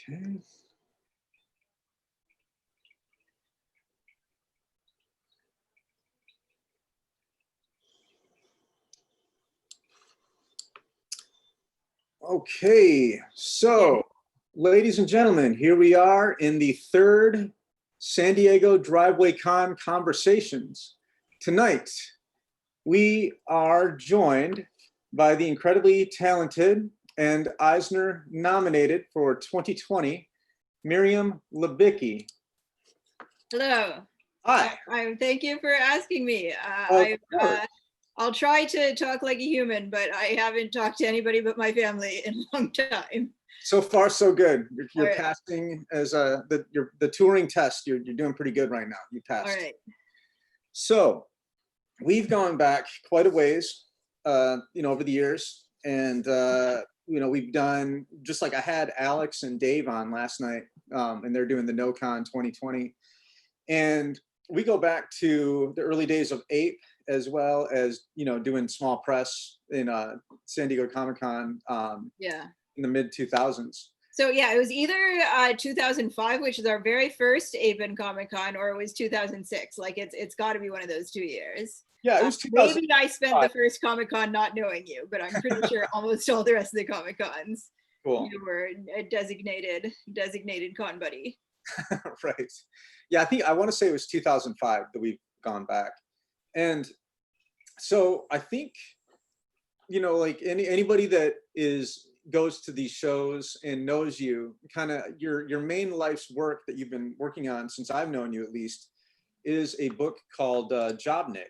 Okay. Okay, so ladies and gentlemen, here we are in the third San Diego Driveway Con Conversations. Tonight, we are joined by the incredibly talented and Eisner nominated for 2020, Miriam Libicki. Hello. Hi. Thank you for asking me. I'll try to talk like a human, but I haven't talked to anybody but my family in a long time. So far, so good. You're right. passing as the touring test. You're doing pretty good right now. You passed. All right. So we've gone back quite a ways, over the years, and we've done, just like I had Alex and Dave on last night, and they're doing the NoCon 2020, and we go back to the early days of APE, as well as doing small press in San Diego Comic-Con in the mid 2000s. So yeah, it was either 2005, which is our very first APE Comic-Con, or it was 2006. Like it's got to be one of those 2 years. Yeah, it was 2005. Maybe I spent the first Comic-Con not knowing you, but I'm pretty sure almost all the rest of the Comic-Cons cool. You were a designated con buddy. Right. Yeah, I want to say it was 2005 that we've gone back. And so I think, like anybody that goes to these shows and knows you, kind of your main life's work that you've been working on since I've known you, at least, is a book called Jobnik.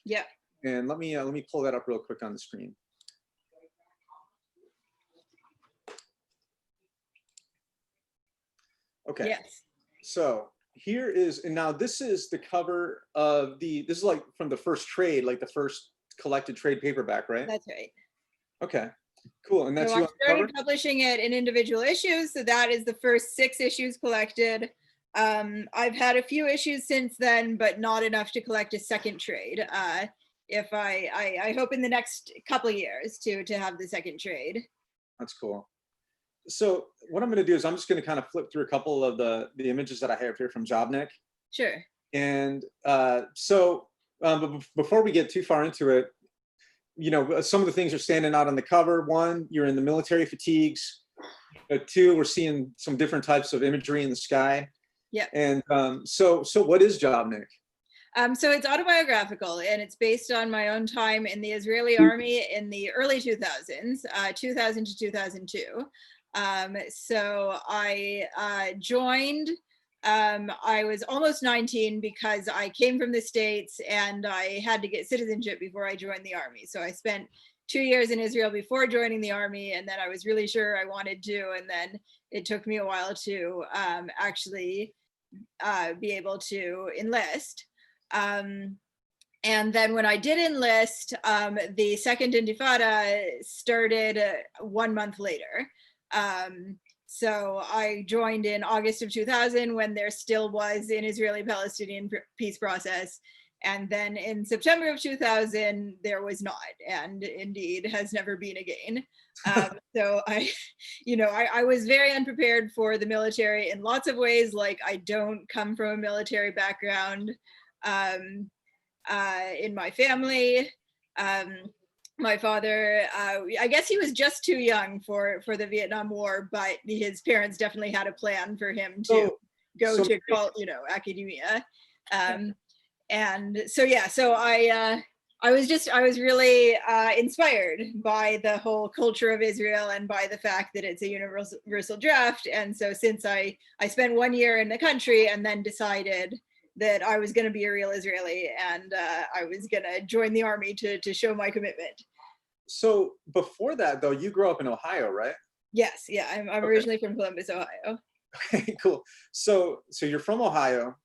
Yeah. And let me pull that up real quick on the screen. Okay. Yes. So here is, and now this is the cover of this is like from the first trade, like the first collected trade paperback, right? That's right. Okay, cool. And that's so you I started publishing it in individual issues. So that is the first 6 issues collected. I've had a few issues since then, but not enough to collect a second trade. If I hope in the next couple of years to have the second trade. That's cool. So what I'm going to do is I'm just going to kind of flip through a couple of the images that I have here from Jobnik. Sure. And but before we get too far into it, some of the things are standing out on the cover. 1, you're in the military fatigues. 2, we're seeing some different types of imagery in the sky. Yeah. And so what is Jobnik? So it's autobiographical, and it's based on my own time in the Israeli army in the early 2000s, 2000 to 2002. So I joined, I was almost 19 because I came from the States and I had to get citizenship before I joined the army. So I spent 2 years in Israel before joining the army, and then I was really sure I wanted to, and then it took me a while to actually be able to enlist. And then when I did enlist, the second Intifada started 1 month later. So I joined in August of 2000 when there still was an Israeli-Palestinian peace process. And then in September of 2000, there was not, and indeed has never been again. So I was very unprepared for the military in lots of ways. Like, I don't come from a military background in my family. My father, I guess he was just too young for the Vietnam War, but his parents definitely had a plan for him to go to academia. And so, yeah, so I was really inspired by the whole culture of Israel and by the fact that it's a universal draft. And so since I spent 1 year in the country and then decided that I was going to be a real Israeli, and I was going to join the army to show my commitment. So before that, though, you grew up in Ohio, right? Yes, yeah, I'm originally from Columbus, Ohio. Okay, cool. So you're from Ohio,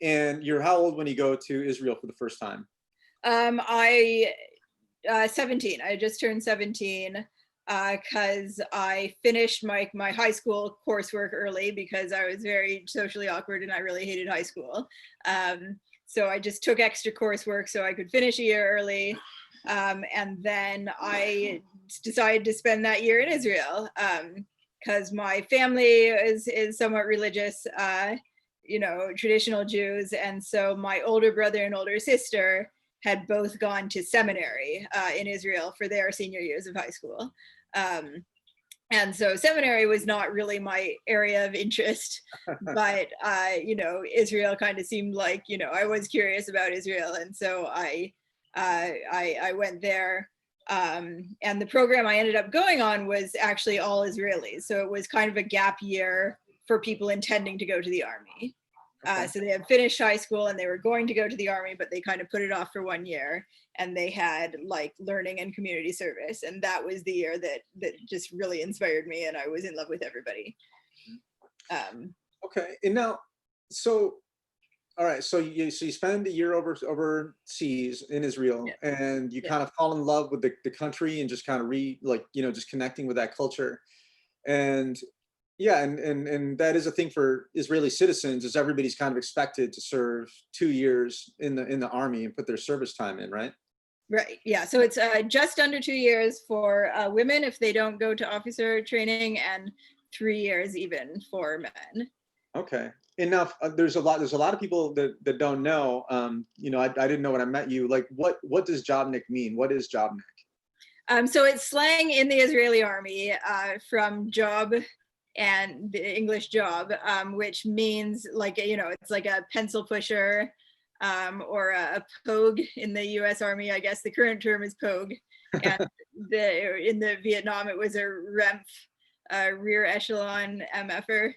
and you're how old when you go to Israel for the first time? 17. I just turned 17 because I finished my high school coursework early because I was very socially awkward and I really hated high school. So I just took extra coursework so I could finish a year early. And then I decided to spend that year in Israel because my family is somewhat religious, traditional Jews. And so my older brother and older sister had both gone to seminary in Israel for their senior years of high school. And so seminary was not really my area of interest, but, Israel kind of seemed like, I was curious about Israel. And so I went there. And the program I ended up going on was actually all Israelis. So it was kind of a gap year for people intending to go to the army. So they had finished high school and they were going to go to the army, but they kind of put it off for 1 year, and they had like learning and community service. And that was the year that just really inspired me, and I was in love with everybody. Okay. And now, all right, so you spend a year overseas in Israel, and you kind of fall in love with the country and just kind of just connecting with that culture. And yeah, and that is a thing for Israeli citizens, is everybody's kind of expected to serve 2 years in the army and put their service time in, right? Right. Yeah. So it's just under 2 years for women if they don't go to officer training, and 3 years even for men. Okay. Enough. There's a lot of people that don't know. I didn't know when I met you. Like, what does Jobnik mean? What is Jobnik? So it's slang in the Israeli army from job and the English job, which means like, it's like a pencil pusher or a pogue in the US Army. I guess the current term is pogue. And in the Vietnam, it was a REMF, rear echelon MFer.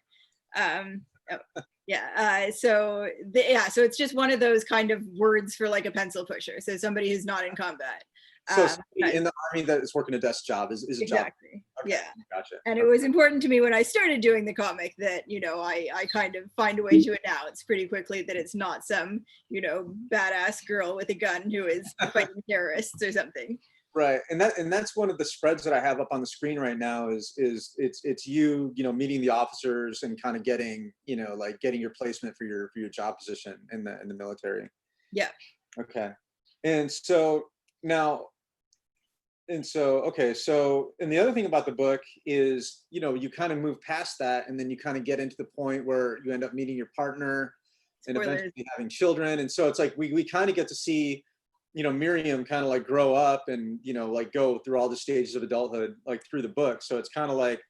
So it's just one of those kind of words for like a pencil pusher. So somebody who's not in combat. So in the army that is working a desk job is a job. Exactly. Okay. Yeah. Gotcha. And it was important to me when I started doing the comic that, I kind of find a way to announce pretty quickly that it's not some, badass girl with a gun who is fighting terrorists or something. Right. And that's one of the spreads that I have up on the screen right now is it's you, meeting the officers and kind of getting your placement for your job position in the military. Yeah. Okay. And the other thing about the book is, you kind of move past that, and then you kind of get into the point where you end up meeting your partner and eventually having children. And so it's like we kind of get to see, Miriam kind of like grow up and, go through all the stages of adulthood, like through the book. So it's kind of like,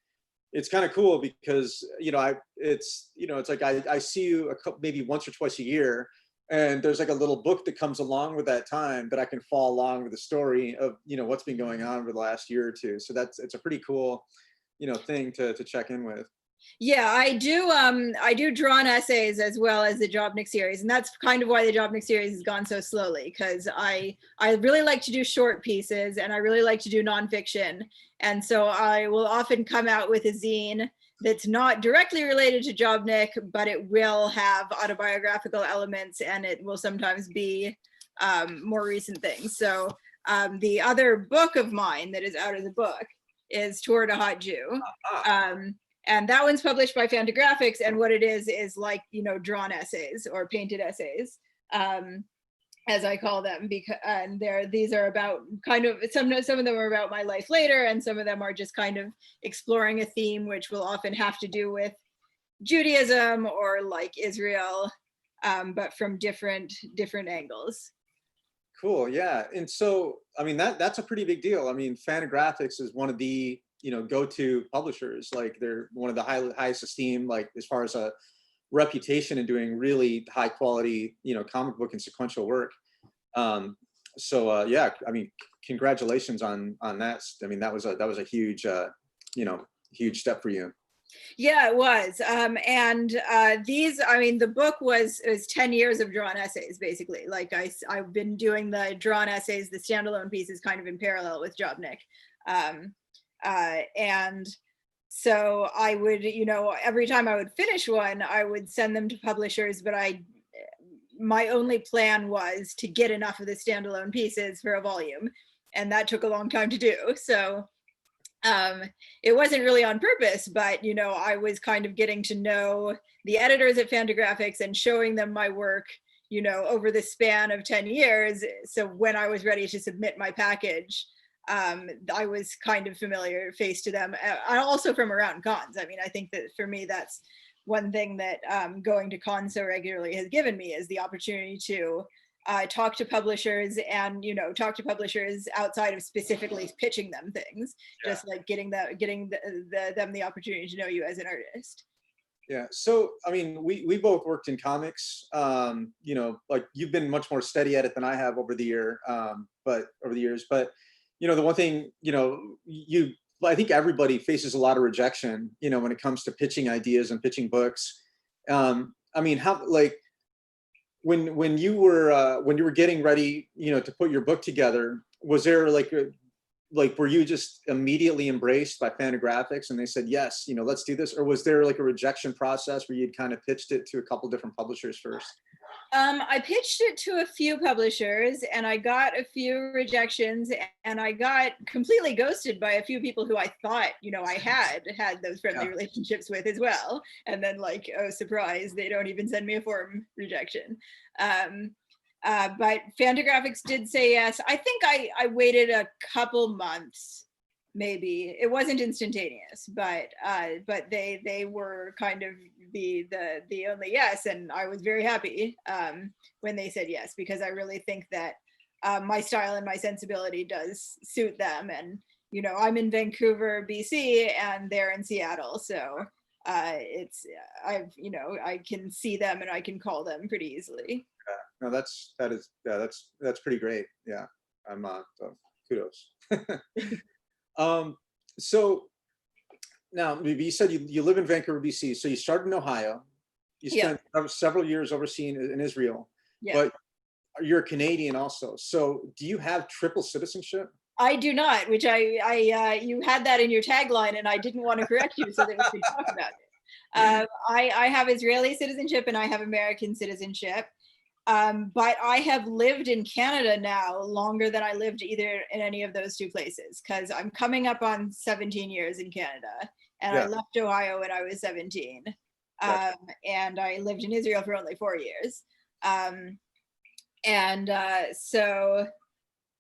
it's kind of cool because, it's like I see you maybe once or twice a year. And there's like a little book that comes along with that time that I can follow along with the story of, what's been going on over the last year or two. So it's a pretty cool, thing to check in with. Yeah, I do drawn essays as well as the Jobnik series. And that's kind of why the Jobnik series has gone so slowly, because I really like to do short pieces and I really like to do nonfiction. And so I will often come out with a zine that's not directly related to Jobnik, but it will have autobiographical elements, and it will sometimes be more recent things. So the other book of mine that is out of the book is Toward a Hot Jew. And that one's published by Fantagraphics, and what it is like, drawn essays or painted essays, as I call them, because these are about kind of some of them are about my life later, and some of them are just kind of exploring a theme which will often have to do with Judaism or like Israel, but from different angles. Cool. Yeah. And so, I mean, that's a pretty big deal. I mean, Fantagraphics is one of the, go-to publishers. Like, they're one of the highest esteemed, like as far as a reputation and doing really high quality, comic book and sequential work. Yeah, I mean, congratulations on that. I mean, that was a huge, huge step for you. Yeah, it was. The book was 10 years of drawn essays, basically. Like I've been doing the drawn essays, the standalone pieces kind of in parallel with Jobnik. And so I would, every time I would finish one, I would send them to publishers, but my only plan was to get enough of the standalone pieces for a volume. And that took a long time to do. So it wasn't really on purpose, but, I was kind of getting to know the editors at Fantagraphics and showing them my work, over the span of 10 years. So when I was ready to submit my package, I was kind of familiar face to them. Also from around cons. I mean, I think that for me, that's one thing that going to cons so regularly has given me, is the opportunity to talk to publishers, and talk to publishers outside of specifically pitching them things, just like getting them the opportunity to know you as an artist. Yeah. So, I mean, we both worked in comics. Like you've been much more steady at it than I have over the years. But the one thing, I think everybody faces a lot of rejection, when it comes to pitching ideas and pitching books. I mean, how, like, when you were getting ready, to put your book together, was there were you just immediately embraced by Fantagraphics and they said, yes, let's do this? Or was there like a rejection process where you'd kind of pitched it to a couple different publishers first? I pitched it to a few publishers and I got a few rejections, and I got completely ghosted by a few people who I thought, I had those friendly relationships with as well. And then, like, oh, surprise, they don't even send me a form rejection. But Fantagraphics did say yes. I think I waited a couple months, maybe. It wasn't instantaneous, but they were kind of the only yes, and I was very happy when they said yes, because I really think that my style and my sensibility does suit them. And I'm in Vancouver, BC, and they're in Seattle, so I can see them and I can call them pretty easily. No, that's pretty great. Yeah, I'm kudos. So now, you said you live in Vancouver, BC. So you started in Ohio. You spent several years overseeing in Israel, but you're Canadian also. So do you have triple citizenship? I do not, which you had that in your tagline, and I didn't want to correct you so that we could talk about it. I have Israeli citizenship and I have American citizenship. But I have lived in Canada now longer than I lived either in any of those two places, because I'm coming up on 17 years in Canada, and I left Ohio when I was 17. And I lived in Israel for only 4 years. So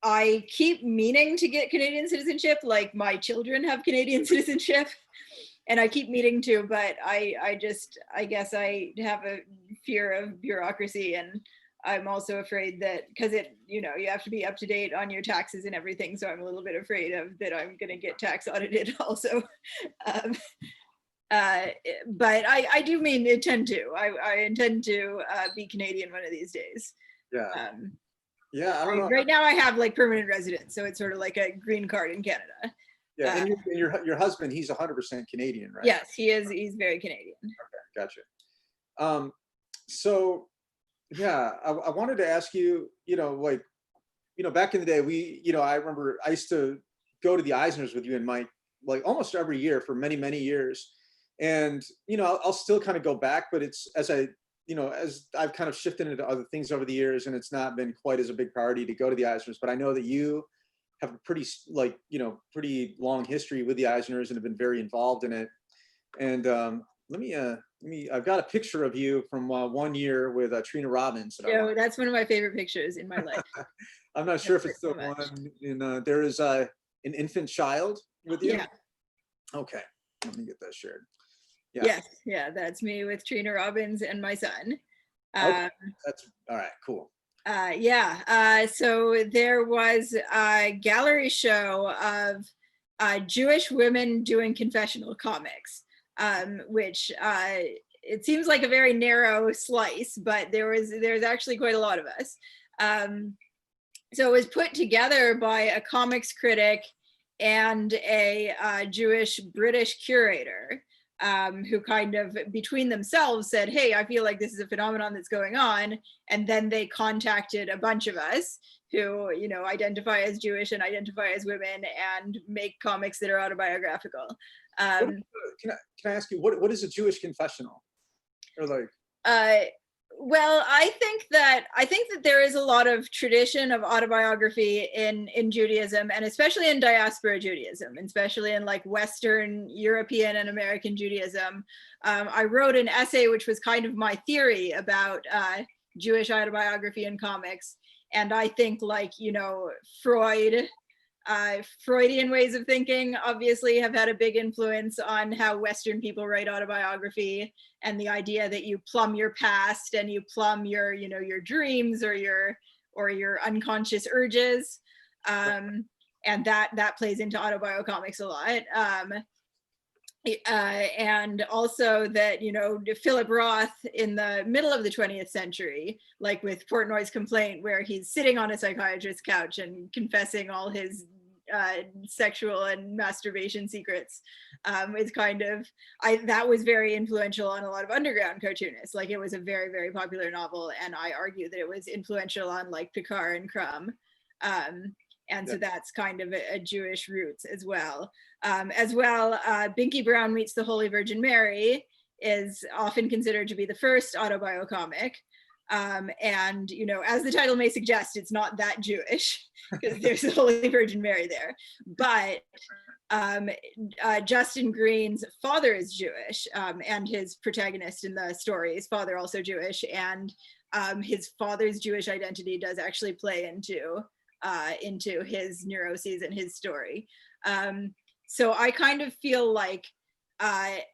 I keep meaning to get Canadian citizenship, like my children have Canadian citizenship. And I keep meaning to, but I guess I have a fear of bureaucracy, and I'm also afraid that, because you have to be up to date on your taxes and everything. So I'm a little bit afraid that I'm going to get tax audited also. But I do intend to. I intend to be Canadian one of these days. Yeah. I don't know. Right now I have like permanent residence, so it's sort of like a green card in Canada. Yeah, and your husband, he's 100% Canadian, right? Yes, he is. He's very Canadian. Okay, gotcha. So, yeah, I wanted to ask you, back in the day, I remember I used to go to the Eisners with you and Mike, like almost every year for many, many years. And, I'll still kind of go back, but it's as I've kind of shifted into other things over the years, and it's not been quite as a big priority to go to the Eisners, but I know that you have a pretty long history with the Eisners and have been very involved in it. And I've got a picture of you from 1 year with Trina Robbins. That's one of my favorite pictures in my life. I'm not sure if it's the one in, there is an infant child with you. Yeah. Okay, let me get that shared. Yeah. Yes, yeah, that's me with Trina Robbins and my son. Okay. That's all right, cool. So there was a gallery show of Jewish women doing confessional comics, which it seems like a very narrow slice, but there's actually quite a lot of us. So it was put together by a comics critic and a Jewish British curator, who kind of between themselves said, hey, I feel like this is a phenomenon that's going on. And then they contacted a bunch of us who, identify as Jewish and identify as women and make comics that are autobiographical. Can I ask you, what is a Jewish confessional? Or like, well, I think that there is a lot of tradition of autobiography in Judaism, and especially in diaspora Judaism, especially in like Western European and American Judaism. I wrote an essay which was kind of my theory about Jewish autobiography in comics, and I think Freud Freudian ways of thinking obviously have had a big influence on how Western people write autobiography, and the idea that you plumb your past and you plumb your, you know, your dreams or your unconscious urges. And that plays into autobiocomics a lot. And also that, you know, Philip Roth in the middle of the 20th century, like with Portnoy's Complaint, where he's sitting on a psychiatrist's couch and confessing all his sexual and masturbation secrets, is kind of, that was very influential on a lot of underground cartoonists. Like, it was a very, very popular novel, and I argue that it was influential on like Picard and Crumb. And so that's kind of a Jewish roots as well. Binky Brown Meets the Holy Virgin Mary is often considered to be the first autobiocomic. And, you know, as the title may suggest, it's not that Jewish because there's the Holy Virgin Mary there. But Justin Green's father is Jewish, and his protagonist in the story, his father also Jewish, and his father's Jewish identity does actually play into his neuroses and his story. So I kind of feel like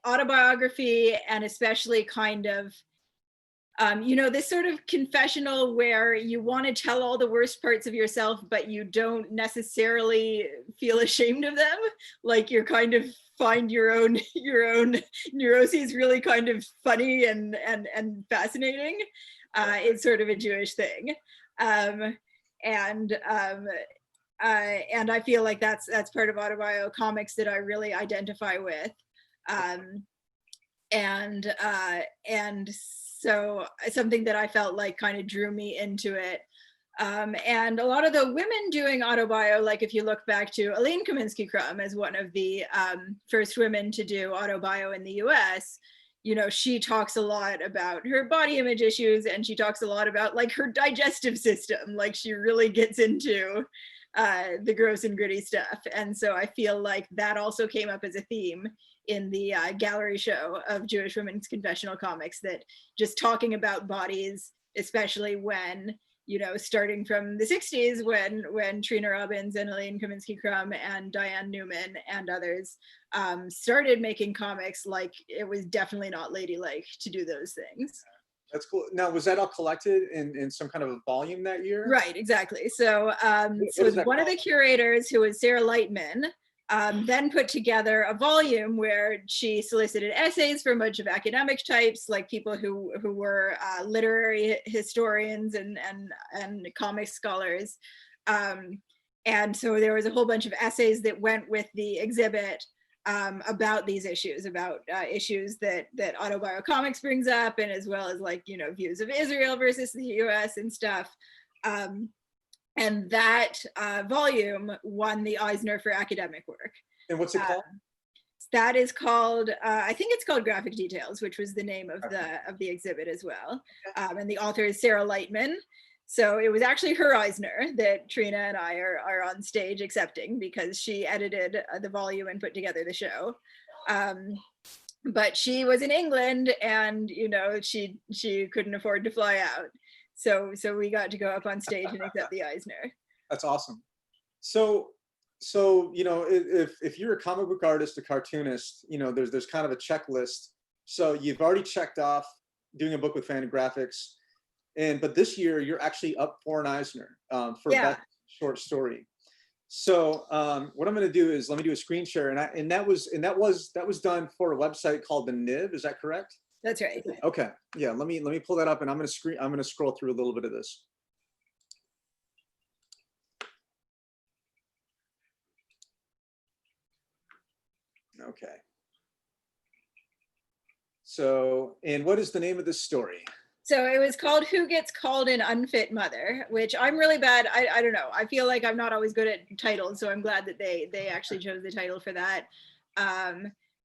autobiography, and especially kind of, you know, this sort of confessional where you want to tell all the worst parts of yourself, but you don't necessarily feel ashamed of them. Like, you're kind of find your own neuroses really kind of funny and fascinating. It's sort of a Jewish thing. And I feel like that's part of autobiocomics that I really identify with. And so something that I felt like kind of drew me into it. And a lot of the women doing autobio, like if you look back to Aline Kominsky-Crumb as one of the first women to do autobio in the US, you know, she talks a lot about her body image issues, and she talks a lot about like her digestive system. Like, she really gets into the gross and gritty stuff. And so I feel like that also came up as a theme in the gallery show of Jewish women's confessional comics, that just talking about bodies, especially when, you know, starting from the 60s when Trina Robbins and Aline Kominsky-Crumb and Diane Newman and others started making comics, like, it was definitely not ladylike to do those things. That's cool. Now, was that all collected in some kind of a volume that year? Right, exactly. So, one of the curators, who was Sarah Lightman, then put together a volume where she solicited essays from a bunch of academic types, like people who were literary historians and comic scholars. And so there was a whole bunch of essays that went with the exhibit about these issues, about issues that autobiocomics brings up, and as well as, like, you know, views of Israel versus the US and stuff. And that volume won the Eisner for academic work. And what's it called? That is called, I think it's called Graphic Details, which was the name of the exhibit as well. And the author is Sarah Lightman. So it was actually her Eisner that Trina and I are on stage accepting, because she edited the volume and put together the show. But she was in England, and, you know, she couldn't afford to fly out. So we got to go up on stage and accept the Eisner. That's awesome. So you know, if you're a comic book artist, a cartoonist, you know, there's kind of a checklist. So you've already checked off doing a book with Fantagraphics, but this year you're actually up for an Eisner for that short story. So what I'm going to do is, let me do a screen share, and that was done for a website called the Nib. Is that correct? That's right. Okay. Yeah. Let me pull that up, and I'm going to scroll through a little bit of this. Okay. So, and what is the name of this story? So it was called Who Gets Called an Unfit Mother, which I'm really bad. I don't know. I feel like I'm not always good at titles, so I'm glad that they actually chose the title for that.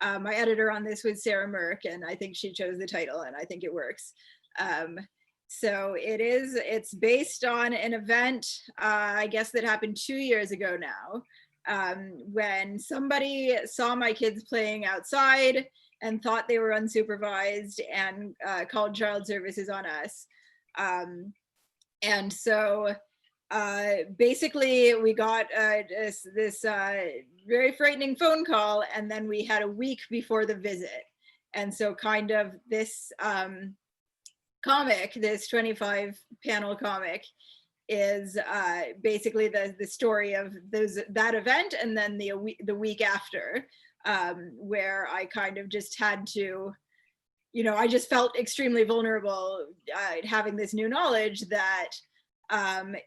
My editor on this was Sarah Merck, and I think she chose the title, and I think it works. So it's based on an event, I guess, that happened 2 years ago now, when somebody saw my kids playing outside and thought they were unsupervised and called child services on us. And so basically we got this very frightening phone call, and then we had a week before the visit. And so kind of this comic, this 25 panel comic, is basically the story of that event, and then the week after, where I kind of just had to, I just felt extremely vulnerable having this new knowledge that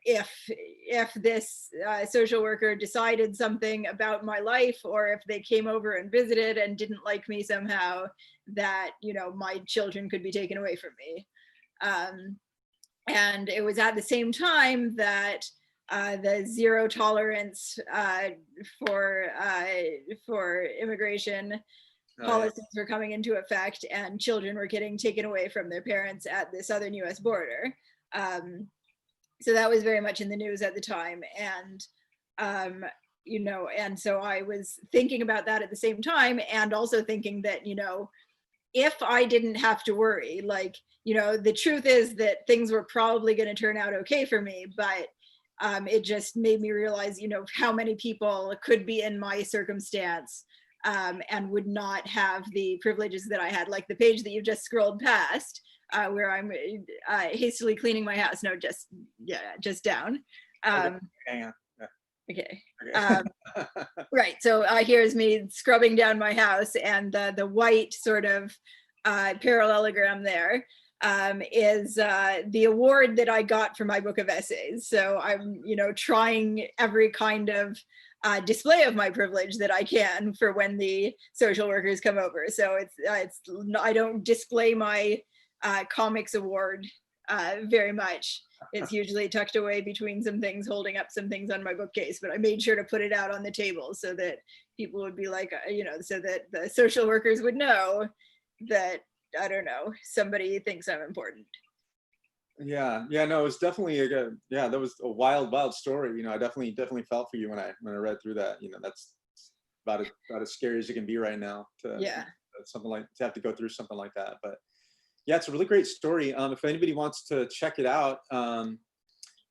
if this social worker decided something about my life, or if they came over and visited and didn't like me somehow, that my children could be taken away from me. And it was at the same time that the zero tolerance for immigration policies were coming into effect, and children were getting taken away from their parents at the southern US border. So that was very much in the news at the time. And, and so I was thinking about that at the same time, and also thinking that, if I didn't have to worry, like, the truth is that things were probably going to turn out okay for me, but it just made me realize, how many people could be in my circumstance and would not have the privileges that I had, like the page that you just scrolled past, where I'm hastily cleaning my house. No, just down. Hang on. Okay. Right. So here's me scrubbing down my house, and the white sort of parallelogram there is the award that I got for my book of essays. So I'm, trying every kind of display of my privilege that I can for when the social workers come over. So it's I don't display my comics award very much. It's usually tucked away between some things, holding up some things on my bookcase, but I made sure to put it out on the table so that people would be like, so that the social workers would know that, I don't know, somebody thinks I'm important. Yeah, no, it's definitely that was a wild story. I definitely felt for you when I read through that. That's about as scary as it can be right now to to have to go through something like that. But yeah, it's a really great story. If anybody wants to check it out,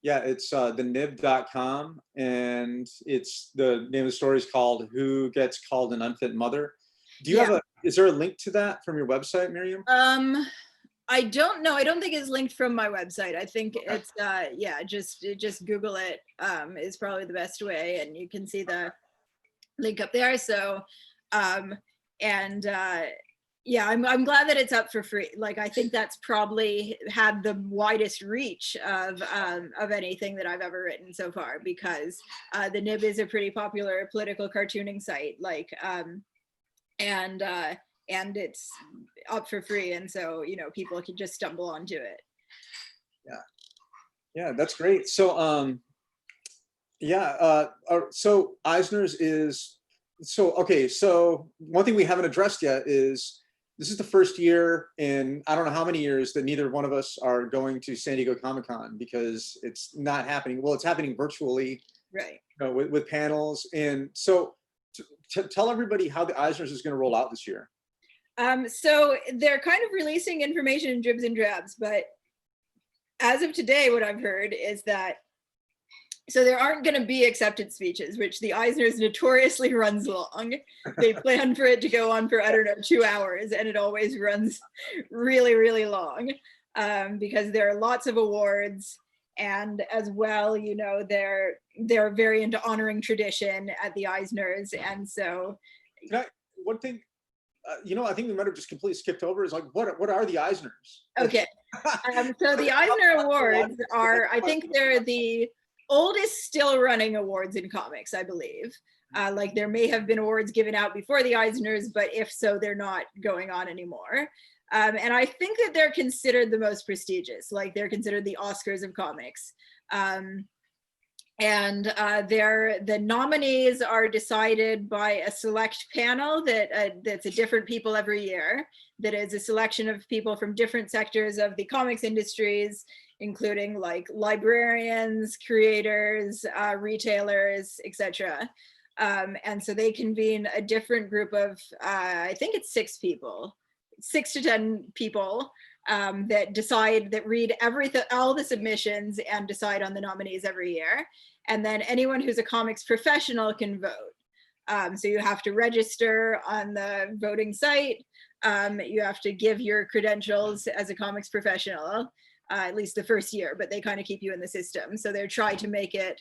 it's thenib.com, and it's the name of the story is called "Who Gets Called an Unfit Mother." Do you is there a link to that from your website, Miriam? I don't know. I don't think it's linked from my website. I think it's just Google it is probably the best way, and you can see the link up there. So I'm glad that it's up for free. Like, I think that's probably had the widest reach of anything that I've ever written so far, because the Nib is a pretty popular political cartooning site. Like, and it's up for free, and so people can just stumble onto it. Yeah, that's great. So so Eisner's is okay. So one thing we haven't addressed yet is this is the first year in I don't know how many years that neither one of us are going to San Diego Comic-Con, because it's not happening. Well, it's happening virtually, right? With panels. And so tell everybody how the Eisner's is going to roll out this year. So they're kind of releasing information in dribs and drabs, but as of today, what I've heard is that there aren't going to be acceptance speeches, which the Eisner's notoriously runs long. They plan for it to go on for, 2 hours, and it always runs really, really long, because there are lots of awards, and as well, they're very into honoring tradition at the Eisner's, and so. One thing. I think we might have just completely skipped over is like, what are the Eisners? Okay. So the Eisner Awards are, I think they're the oldest still running awards in comics, I believe. Like, there may have been awards given out before the Eisners, but if so, they're not going on anymore. And I think that they're considered the most prestigious, like they're considered the Oscars of comics. And the nominees are decided by a select panel that's a different people every year. That is a selection of people from different sectors of the comics industries, including like librarians, creators, retailers, etc. And so they convene a different group of, I think it's 6 to 10 people that read everything, all the submissions, and decide on the nominees every year. And then anyone who's a comics professional can vote. So you have to register on the voting site. You have to give your credentials as a comics professional, at least the first year, but they kind of keep you in the system. So they're trying to make it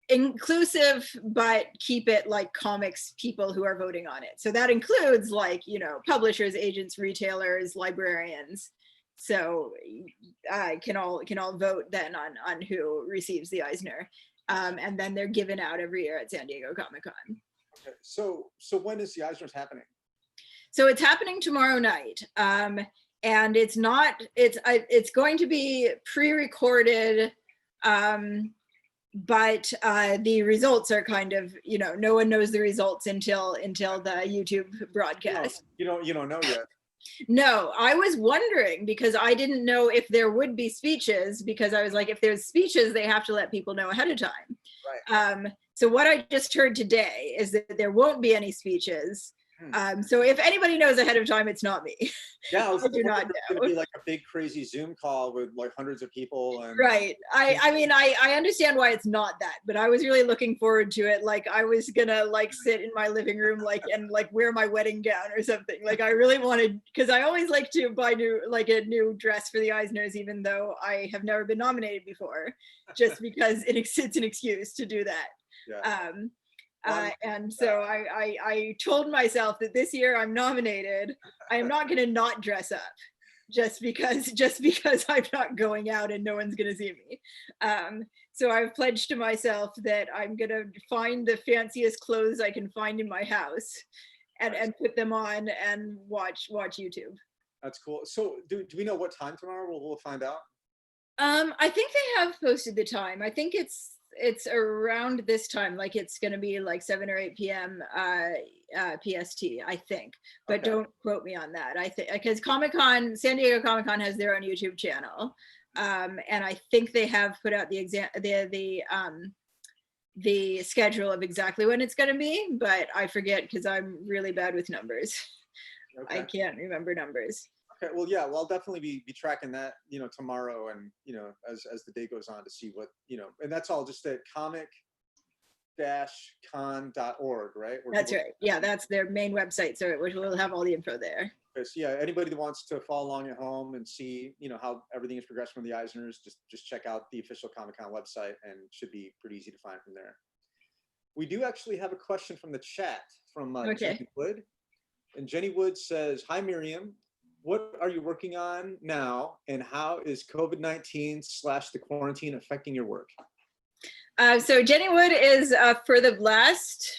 inclusive, but keep it like comics people who are voting on it. So that includes like, you know, publishers, agents, retailers, librarians. So can all vote then on who receives the Eisner. And then they're given out every year at San Diego Comic-Con. Okay. So when is the Eisner's happening? So it's happening tomorrow night. And it's going to be pre-recorded, but the results are kind of, you know, no one knows the results until the YouTube broadcast. You don't know yet. No, I was wondering because I didn't know if there would be speeches, because I was like, if there's speeches, they have to let people know ahead of time. Right. So what I just heard today is that there won't be any speeches. So if anybody knows ahead of time, it's not me. Yeah, I do not know. It's going to be like a big crazy Zoom call with like hundreds of people. And right. I mean, I understand why it's not that, but I was really looking forward to it. Like I was gonna like sit in my living room and wear my wedding gown or something. Like I really wanted, because I always like to buy a new dress for the Eisners, even though I have never been nominated before, just because it's an excuse to do that. Yeah. And so I told myself that this year I'm nominated, I am not going to not dress up just because I'm not going out and no one's going to see me. So I've pledged to myself that I'm going to find the fanciest clothes I can find in my house and put them on and watch YouTube. That's cool. So do we know what time tomorrow? We'll find out. I think they have posted the time. I think it's around this time, like it's going to be like 7 or 8 p.m. PST, I think, but Okay. don't quote me on that. I think because San Diego Comic-Con has their own YouTube channel, and I think they have put out the schedule of exactly when it's going to be, but I forget because I'm really bad with numbers. Okay. I can't remember numbers. Okay, well, yeah, well, I'll definitely be tracking that, you know, tomorrow and, you know, as the day goes on to see what, you know, and that's all just at comic-con.org, right? Where That's people- right. Yeah, that's their main website. So we'll have all the info there. Okay, so yeah, anybody that wants to follow along at home and see, you know, how everything is progressing from the Eisners, just check out the official Comic-Con website and it should be pretty easy to find from there. We do actually have a question from the chat from Jenny Wood. And Jenny Wood says, "Hi, Miriam. What are you working on now, and how is COVID-19 / the quarantine affecting your work?" So Jenny Wood is for the last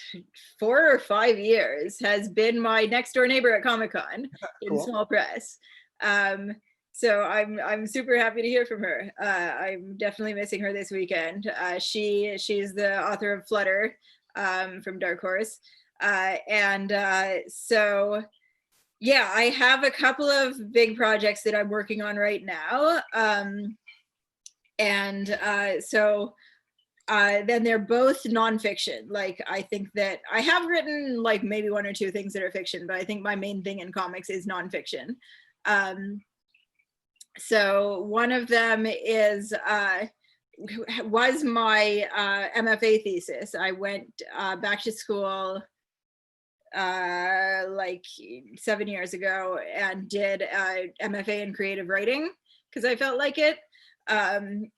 4 or 5 years has been my next door neighbor at Comic-Con in Cool. small press. So I'm super happy to hear from her. I'm definitely missing her this weekend. She's the author of Flutter from Dark Horse, so. Yeah, I have a couple of big projects that I'm working on right now. So then they're both nonfiction. Like, I think that I have written like maybe 1 or 2 things that are fiction, but I think my main thing in comics is nonfiction. So one of them was my MFA thesis. I went back to school like 7 years ago and did MFA in creative writing because I felt like it. And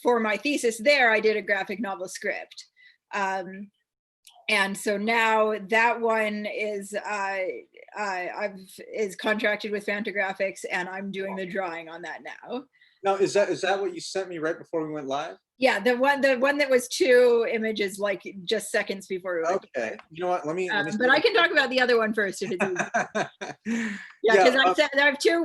for my thesis there, I did a graphic novel script. And so now that one is contracted with Fantagraphics, and I'm doing the drawing on that now. Now, is that what you sent me right before we went live? Yeah, the one that was 2 images, like just seconds before we went. Okay, you know what? Let me but I can talk about the other one first if it's easy. Yeah, because I have 2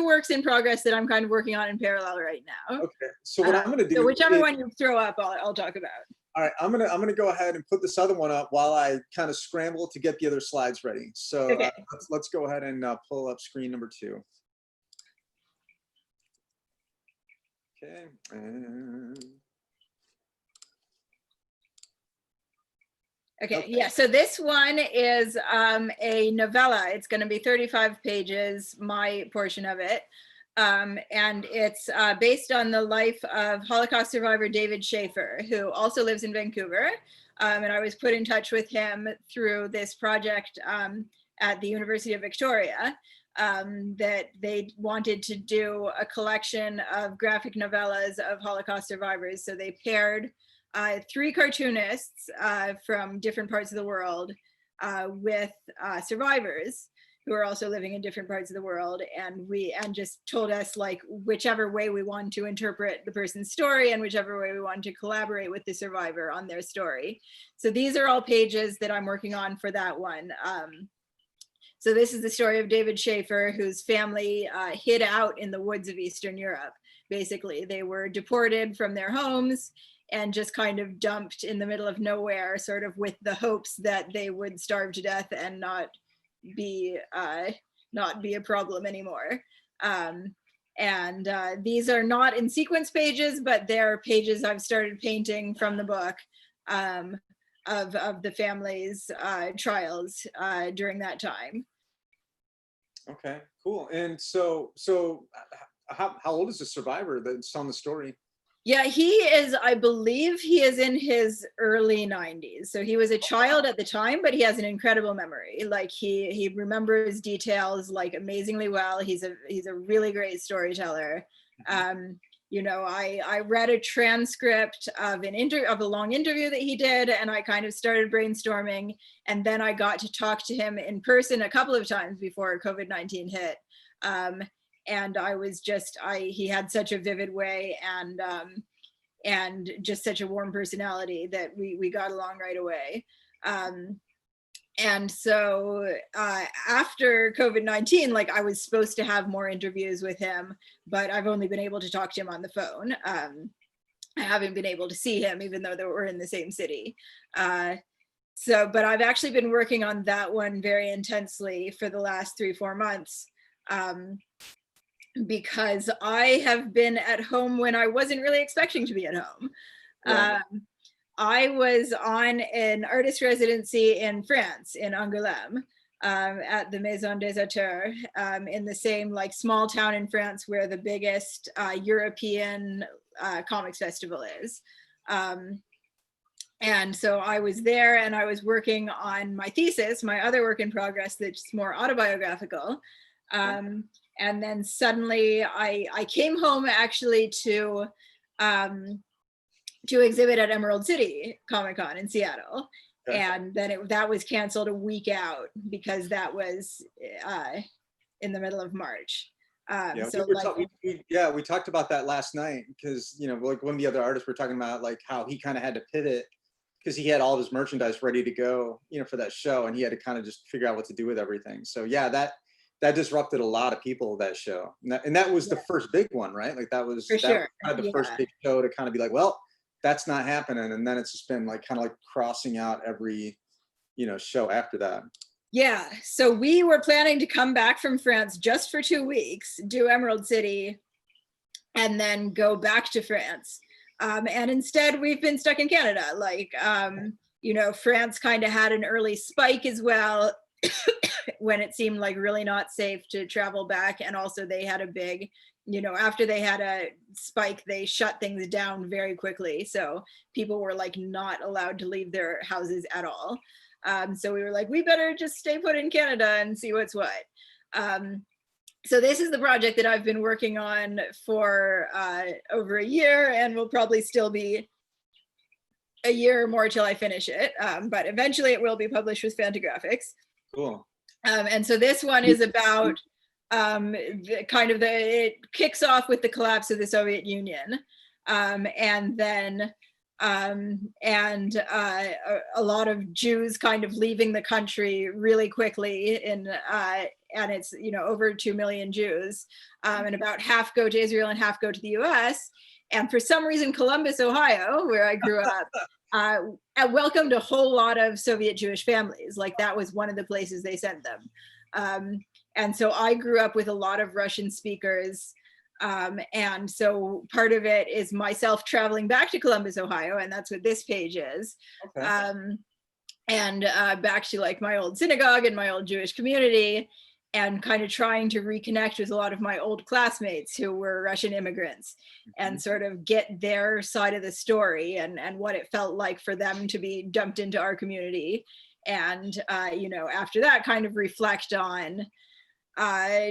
works in progress that I'm kind of working on in parallel right now. Okay, so what I'm going to do, so whichever one you throw up, I'll talk about. All right, I'm gonna go ahead and put this other one up while I kind of scramble to get the other slides ready. So Okay. let's go ahead and pull up screen number 2. Okay, and Okay, yeah, so this one is a novella. It's going to be 35 pages, my portion of it. And it's based on the life of Holocaust survivor David Schaefer, who also lives in Vancouver. And I was put in touch with him through this project at the University of Victoria, that they wanted to do a collection of graphic novellas of Holocaust survivors. So they paired 3 cartoonists from different parts of the world with survivors who are also living in different parts of the world, and just told us like whichever way we want to interpret the person's story and whichever way we want to collaborate with the survivor on their story. So these are all pages that I'm working on for that one. So this is the story of David Schaefer, whose family hid out in the woods of Eastern Europe. Basically, they were deported from their homes and just kind of dumped in the middle of nowhere, sort of with the hopes that they would starve to death and not be a problem anymore. These are not in sequence pages, but they're pages I've started painting from the book of the family's trials during that time. Okay, cool. And so how old is the survivor that's telling the story? Yeah, he is, I believe he is in his early 90s. So he was a child at the time, but he has an incredible memory. Like he remembers details like amazingly well. He's a really great storyteller. You know, I read a transcript of a long interview that he did, and I kind of started brainstorming. And then I got to talk to him in person a couple of times before COVID-19 hit. And he had such a vivid way and just such a warm personality that we got along right away. And so after COVID-19, like I was supposed to have more interviews with him, but I've only been able to talk to him on the phone. I haven't been able to see him, even though we're in the same city. But I've actually been working on that one very intensely for the last 3-4 months. Because I have been at home when I wasn't really expecting to be at home. Right. I was on an artist residency in France, in Angoulême, at the Maison des Auteurs, in the same like small town in France where the biggest European comics festival is. And so I was there and I was working on my thesis, my other work in progress that's more autobiographical. And then suddenly I came home actually to exhibit at Emerald City Comic-Con in Seattle. Okay. And then that was canceled a week out because that was in the middle of March. We talked about that last night because, you know, like one of the other artists were talking about like how he kind of had to pivot because he had all of his merchandise ready to go, you know, for that show, and he had to kind of just figure out what to do with everything. So yeah, that disrupted a lot of people, that show. And that was the first big one, right? Like that was kind of the first big show to kind of be like, well, that's not happening. And then it's just been like kind of like crossing out every, you know, show after that. Yeah. So we were planning to come back from France just for 2 weeks, do Emerald City, and then go back to France. And instead we've been stuck in Canada. Like, you know, France kind of had an early spike as well. When it seemed like really not safe to travel back. And also they had a big, you know, after they had a spike, they shut things down very quickly. So people were like not allowed to leave their houses at all. So we were like, we better just stay put in Canada and see what's what. So this is the project that I've been working on for over a year, and will probably still be a year or more till I finish it. But eventually it will be published with Fantagraphics. Cool. And so this one is about it kicks off with the collapse of the Soviet Union, and then a lot of Jews kind of leaving the country really quickly and it's, you know, over 2 million Jews, and about half go to Israel and half go to the US. And for some reason, Columbus, Ohio, where I grew up, welcomed a whole lot of Soviet Jewish families. Like that was one of the places they sent them. And so I grew up with a lot of Russian speakers. And so part of it is myself traveling back to Columbus, Ohio, and that's what this page is. Okay. and back to like my old synagogue and my old Jewish community, and kind of trying to reconnect with a lot of my old classmates who were Russian immigrants and sort of get their side of the story and what it felt like for them to be dumped into our community. And, you know, after that kind of reflect on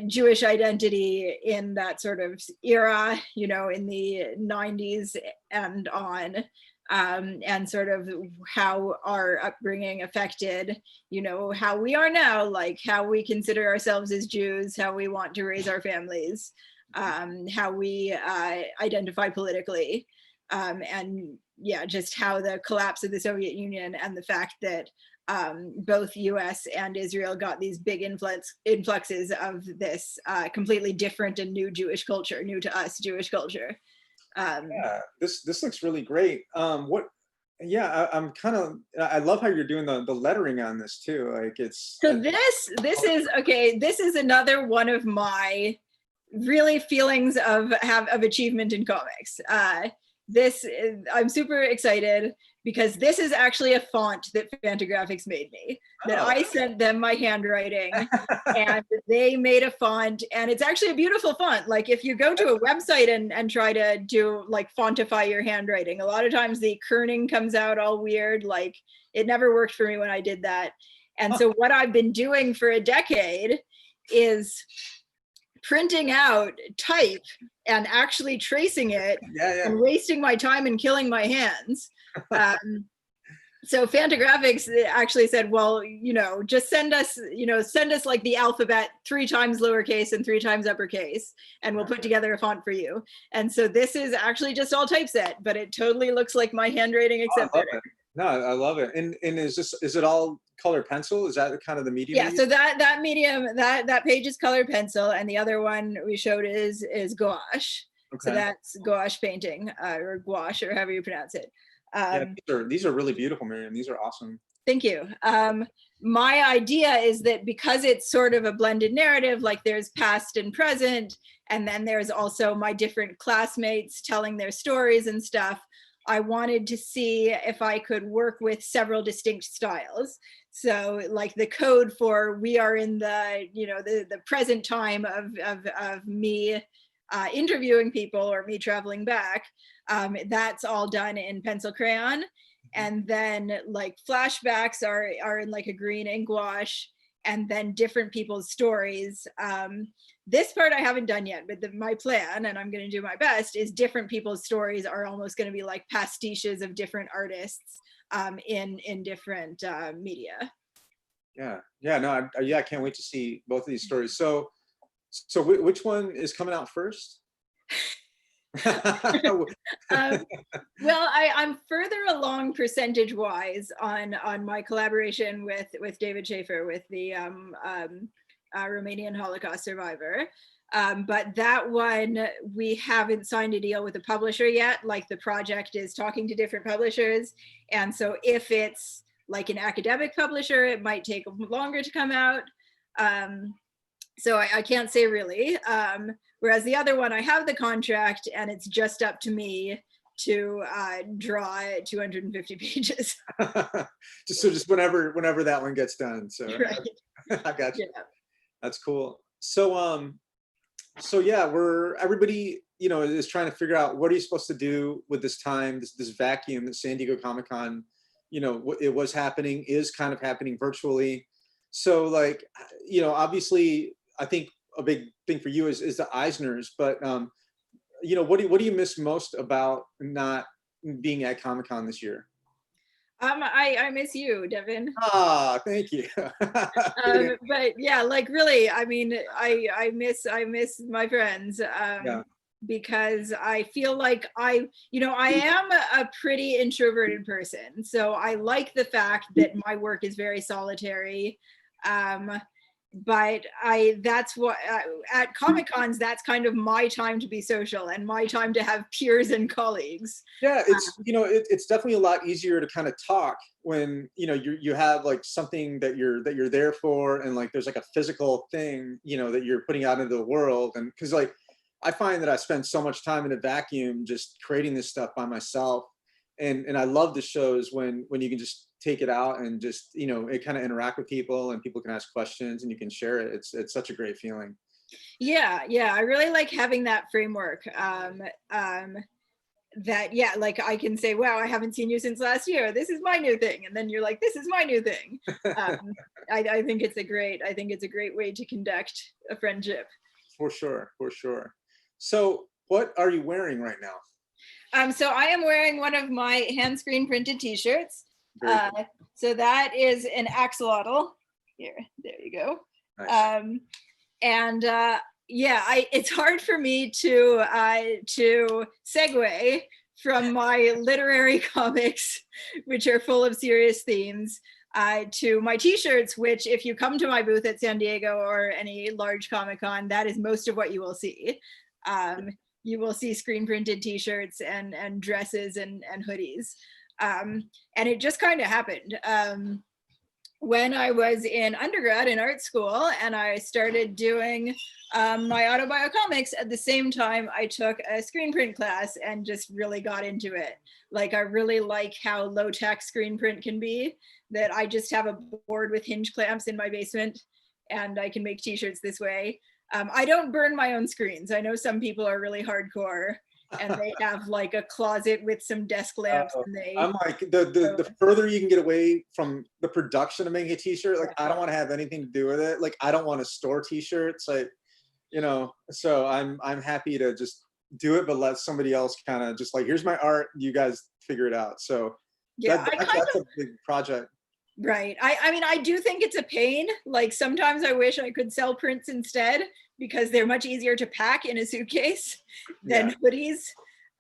Jewish identity in that sort of era, you know, in the 90s and on, and sort of how our upbringing affected, you know, how we are now, like how we consider ourselves as Jews, how we want to raise our families, how we identify politically, and yeah, just how the collapse of the Soviet Union and the fact that both US and Israel got these big influxes of this completely different and new Jewish culture, new to us Jewish culture. Yeah, this looks really great. What? Yeah, I'm kind of. I love how you're doing the lettering on this too. Like it's. So this is okay. This is another one of my really feelings of achievement in comics. I'm super excited because this is actually a font that Fantagraphics made me, that I sent them my handwriting and they made a font, and it's actually a beautiful font. Like if you go to a website and try to do like fontify your handwriting, a lot of times the kerning comes out all weird. Like it never worked for me when I did that. And so what I've been doing for a decade is printing out type and actually tracing it and wasting my time and killing my hands. So Fantagraphics actually said, well, you know, just send us like the alphabet 3 times lowercase and 3 times uppercase, and we'll put together a font for you. And so this is actually just all typeset, but it totally looks like my handwriting except better. No, I love it. And is it all color pencil? Is that kind of the medium? Yeah, so that medium, that page is color pencil, and the other one we showed is gouache. Okay. So that's gouache painting, or gouache, or however you pronounce it. Yeah, these are really beautiful, Miriam. These are awesome. Thank you. My idea is that because it's sort of a blended narrative, like there's past and present, and then there's also my different classmates telling their stories and stuff, I wanted to see if I could work with several distinct styles. So like the code for, we are in the, you know, the present time of me interviewing people or me traveling back, that's all done in pencil crayon. And then like flashbacks are in like a green ink wash, and then different people's stories. This part I haven't done yet, but my plan, and I'm going to do my best, is different people's stories are almost going to be like pastiches of different artists in different media. Yeah, no, I can't wait to see both of these stories. So which one is coming out first? Well, I'm further along percentage wise on my collaboration with David Schaefer, with the Romanian Holocaust survivor. But that one, we haven't signed a deal with a publisher yet. Like the project is talking to different publishers. And so if it's like an academic publisher, it might take longer to come out. So I can't say really. Whereas the other one, I have the contract and it's just up to me to draw 250 pages. just whenever that one gets done. So right. I got you. Yeah. That's cool. So yeah, everybody, you know, is trying to figure out what are you supposed to do with this time, this vacuum that San Diego Comic-Con, you know, it was happening, is kind of happening virtually. So like, you know, obviously I think a big thing for you is the Eisners, but you know, what do you miss most about not being at Comic-Con this year? I miss you, Devin. Ah, thank you. But yeah, like really, I mean, I miss my friends. Yeah. Because I feel like I am a pretty introverted person. So I like the fact that my work is very solitary. But that's what at Comic-Cons, that's kind of my time to be social and my time to have peers and colleagues. Yeah, it's you know, it's definitely a lot easier to kind of talk when, you know, you have like something that you're there for, and like there's like a physical thing, you know, that you're putting out into the world. And because like I find that I spend so much time in a vacuum just creating this stuff by myself, and I love the shows when you can just take it out and just, it kind of interact with people, and people can ask questions and you can share it. It's such a great feeling. Yeah, I really like having that framework. That like I can say, wow, I haven't seen you since last year, this is my new thing, and then you're like, this is my new thing. I think it's a great way to conduct a friendship. For sure. So what are you wearing right now? So I am wearing one of my hand screen printed t-shirts. Very cool. So that is an axolotl. Here, there you go. Nice. And it's hard for me to segue from my literary comics, which are full of serious themes, to my t-shirts, which if you come to my booth at San Diego or any large Comic-Con, that is most of what you will see. You will see screen printed t-shirts and dresses and hoodies. And it just kind of happened. When I was in undergrad in art school and I started doing my autobiocomics, at the same time I took a screen print class and just really got into it. Like, I really like how low tech screen print can be, that I just have a board with hinge clamps in my basement and I can make t-shirts this way. I don't burn my own screens. I know some people are really hardcore and they have like a closet with some desk lamps. And I'm like, the further you can get away from the production of making a t-shirt, like, I don't want to have anything to do with it. Like, I don't want to store t-shirts, like, so I'm happy to just do it, but let somebody else kind of just like, here's my art, you guys figure it out. So yeah, that's a big project. Right. I mean, I do think it's a pain. Like, sometimes I wish I could sell prints instead, because they're much easier to pack in a suitcase than hoodies.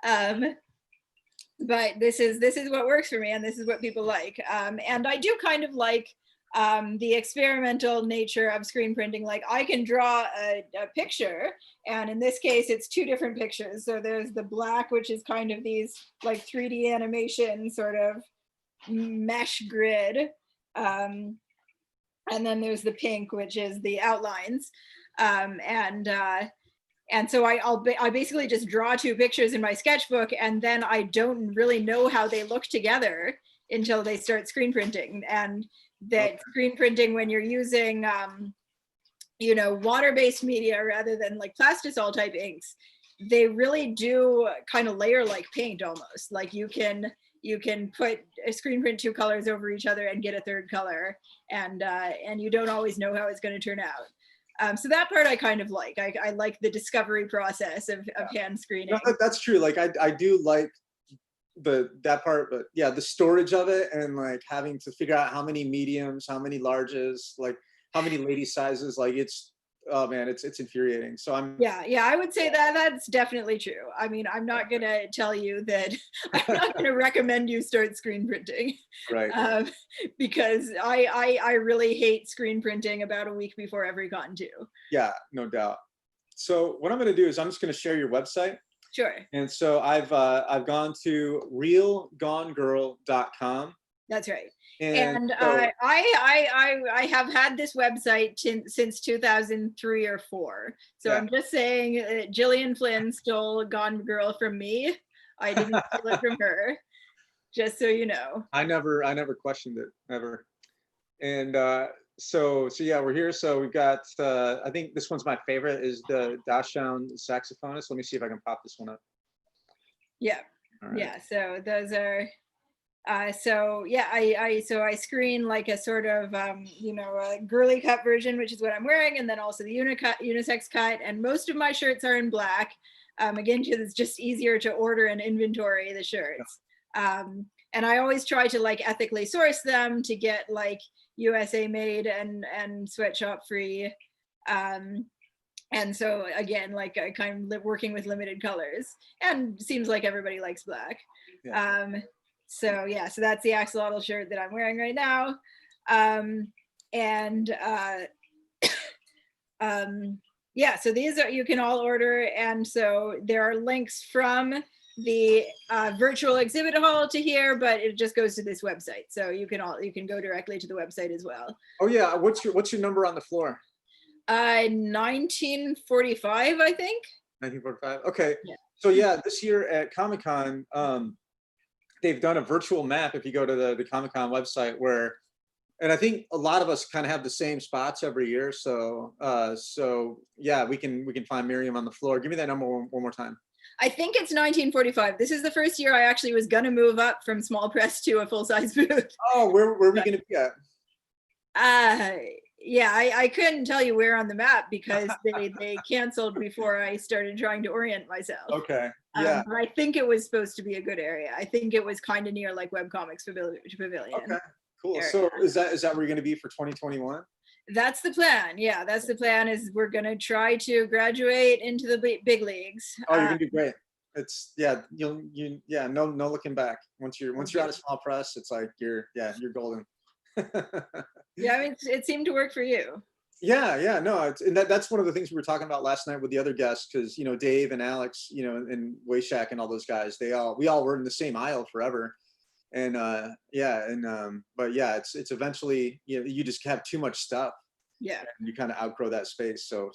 But this is what works for me, and this is what people like. And I do kind of like the experimental nature of screen printing. Like, I can draw a picture, and in this case, it's two different pictures. So there's the black, which is kind of these like 3D animation sort of mesh grid. And then there's the pink, which is the outlines. And so I basically just draw two pictures in my sketchbook, and then I don't really know how they look together until they start screen printing. And that screen printing, when you're using water-based media rather than like plastisol type inks, they really do kind of layer like paint almost. Like, you can put a screen print two colors over each other and get a third color, and you don't always know how it's going to turn out. So that part I kind of like. I like the discovery process of hand screening. No, that's true. Like, I do like that part, but yeah, the storage of it, and like having to figure out how many mediums, how many larges, like how many lady sizes, like oh man, it's infuriating. So I would say that's definitely true. I mean, I'm not gonna tell you that I'm not gonna recommend you start screen printing, right? Because I really hate screen printing about a week before every con too. Yeah, no doubt. So what I'm gonna do is I'm just gonna share your website. Sure. And so I've gone to realgonegirl.com. That's right. And so, I have had this website since 2003 or 4. So yeah. I'm just saying, Gillian Flynn stole Gone Girl from me. I didn't steal it from her. Just so you know. I never questioned it, ever. And so yeah, we're here. So we've got I think this one's my favorite, is the Dachshund saxophonist. Let me see if I can pop this one up. Yeah. Right. Yeah. So those are. So I screen like a sort of a girly cut version, which is what I'm wearing, and then also the unisex cut. And most of my shirts are in black. Again, it's just easier to order and inventory the shirts. And I always try to like ethically source them to get like USA made and sweatshop free. And so again, like, I kind of working with limited colors, and seems like everybody likes black. Yeah. So that's the axolotl shirt that I'm wearing right now. So these you can all order. And so there are links from the virtual exhibit hall to here, but it just goes to this website. So you can go directly to the website as well. Oh yeah. What's your number on the floor? 1945, I think. 1945. Okay. Yeah. So yeah, this year at Comic-Con, they've done a virtual map if you go to the Comic-Con website where, and I think a lot of us kind of have the same spots every year. So yeah, we can find Miriam on the floor. Give me that number one more time. I think it's 1945. This is the first year I actually was gonna move up from small press to a full-size booth. Oh, where are we going to be at? Yeah, I couldn't tell you where on the map because they canceled before I started trying to orient myself. Okay. Yeah. But I think it was supposed to be a good area. I think it was kind of near like Webcomics Pavilion. Okay. Cool. area. So is that where you're going to be for 2021? That's the plan. Yeah, that's the plan. Is we're gonna try to graduate into the big leagues. Oh, you're gonna do great. It's yeah, no looking back. Once you're out of small press, it's like you're golden. Yeah, I mean, it seemed to work for you. Yeah, no, and that's one of the things we were talking about last night with the other guests, because Dave and Alex, and Wayshak and all those guys, we all were in the same aisle forever, and but yeah, it's eventually you just have too much stuff. Yeah, and you kind of outgrow that space. So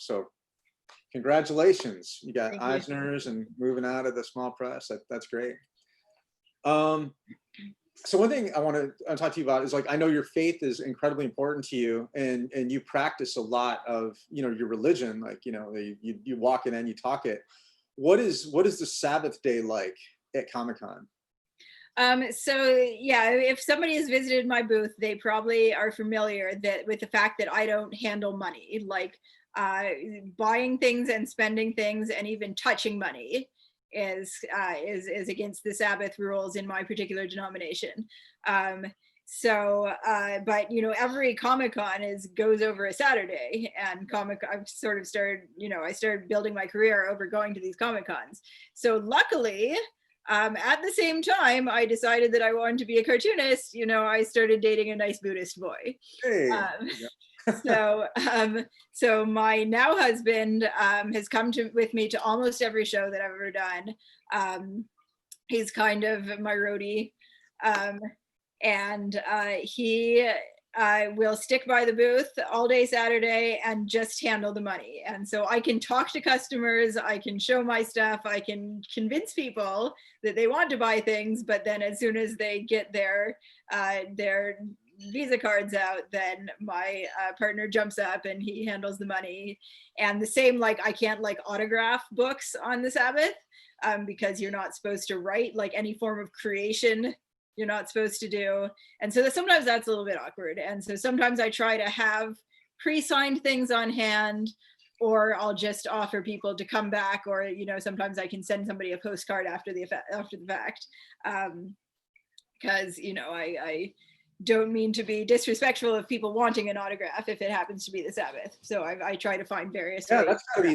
congratulations, you got Thank you. Eisners and moving out of the small press. That's great. So one thing I want to talk to you about is, like, I know your faith is incredibly important to you, and you practice a lot of your religion, like you walk it and you talk it. What is the Sabbath day like at Comic-Con? So yeah, if somebody has visited my booth, they probably are familiar with the fact that I don't handle money, like buying things and spending things and even touching money is against the Sabbath rules in my particular denomination. But every Comic-Con goes over a Saturday, and I've sort of started, I started building my career over going to these Comic-Cons. So luckily, at the same time I decided that I wanted to be a cartoonist, I started dating a nice Buddhist boy. Hey. So my now husband has come with me to almost every show that I've ever done. He's kind of my roadie, and he will stick by the booth all day Saturday and just handle the money. And so I can talk to customers, I can show my stuff, I can convince people that they want to buy things, but then as soon as they get their Visa cards out, then my partner jumps up and he handles the money. And the same, like, I can't autograph books on the Sabbath because you're not supposed to write, like, any form of creation you're not supposed to do. And so sometimes that's a little bit awkward. And so sometimes I try to have pre-signed things on hand, or I'll just offer people to come back, or sometimes I can send somebody a postcard after the fact, because I don't mean to be disrespectful of people wanting an autograph if it happens to be the Sabbath. So I try to find various ways.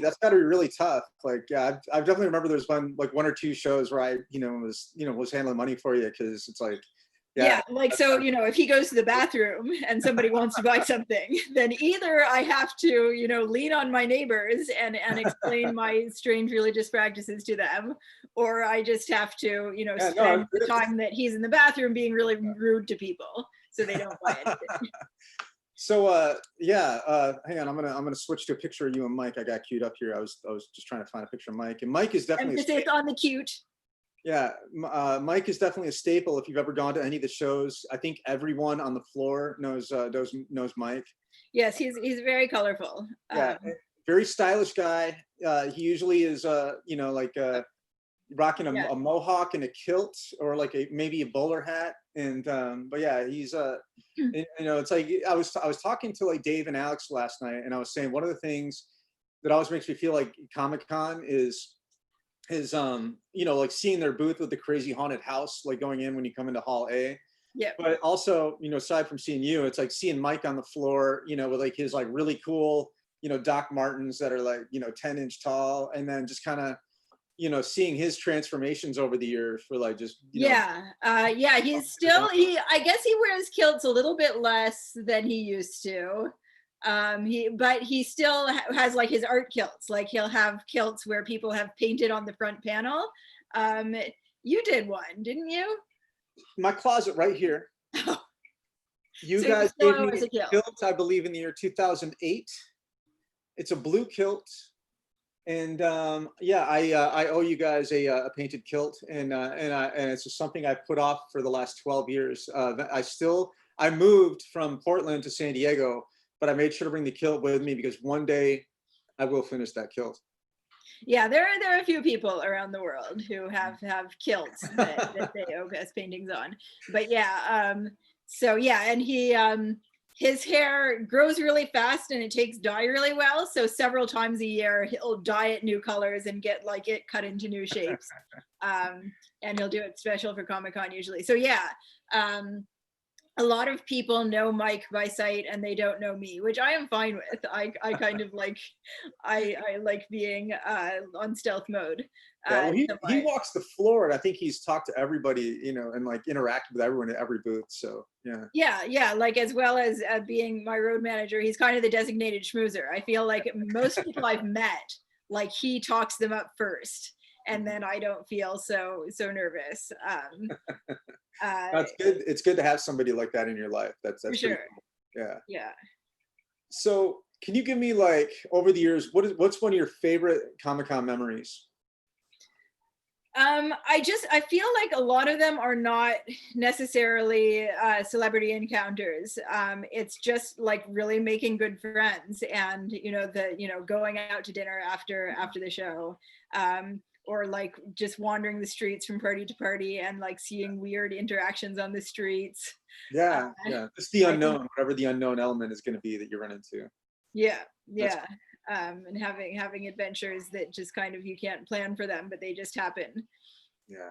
That's gotta be really tough. Like, yeah, I definitely remember there's one or two shows where I was handling money for you, because it's like, yeah, so if he goes to the bathroom and somebody wants to buy something, then either I have to lean on my neighbors and explain my strange religious practices to them, or I just have to spend the time that he's in the bathroom being really rude to people so they don't buy anything. So hang on, I'm gonna switch to a picture of you and Mike. I got queued up here. I was just trying to find a picture of Mike, and Mike is definitely emphasis on the cute. Yeah, Mike is definitely a staple if you've ever gone to any of the shows. I think everyone on the floor knows Mike. Yes, he's very colorful. Yeah, very stylish guy. He usually is rocking a mohawk and a kilt, or like maybe a bowler hat. And but yeah, he's it's like I was talking to like Dave and Alex last night, and I was saying one of the things that always makes me feel like Comic-Con is like seeing their booth with the crazy haunted house, like going in when you come into Hall A. Yeah. But also, aside from seeing you, it's like seeing Mike on the floor, with like his like really cool, Doc Martens that are like, 10-inch tall, and then just kind of, seeing his transformations over the years for like just he's still I guess he wears kilts a little bit less than he used to. But he still has like his art kilts. Like he'll have kilts where people have painted on the front panel. You did one, didn't you? My closet right here. You so guys gave me a kilt, I believe, in the year 2008. It's a blue kilt. And yeah, I owe you guys a painted kilt, and it's just something I put off for the last 12 years. I moved from Portland to San Diego, but I made sure to bring the kilt with me because one day I will finish that kilt. Yeah, there are a few people around the world who have kilts that they owe us paintings on. But yeah, so yeah, and his hair grows really fast and it takes dye really well. So several times a year he'll dye it new colors and get like it cut into new shapes. And he'll do it special for Comic-Con usually. So yeah, a lot of people know Mike by sight and they don't know me, which I am fine with. I kind of like, I like being on stealth mode. Yeah, well, he So he walks the floor, and I think he's talked to everybody, and like interacted with everyone at every booth. So yeah. yeah, like as well as being my road manager, he's kind of the designated schmoozer. I feel like most people I've met, like he talks them up first, and then I don't feel so nervous. That's good. It's good to have somebody like that in your life. That's For pretty sure. cool. Yeah. Yeah. So can you give me, like, over the years, what's one of your favorite Comic-Con memories? I feel like a lot of them are not necessarily celebrity encounters. It's just like really making good friends, and going out to dinner after the show, or like just wandering the streets from party to party and like seeing weird interactions on the streets. Yeah, Uh, yeah. It's the I think unknown, whatever the unknown element is going to be that you run into. yeah, That's yeah. And having adventures that just kind of you can't plan for them, but they just happen. yeah,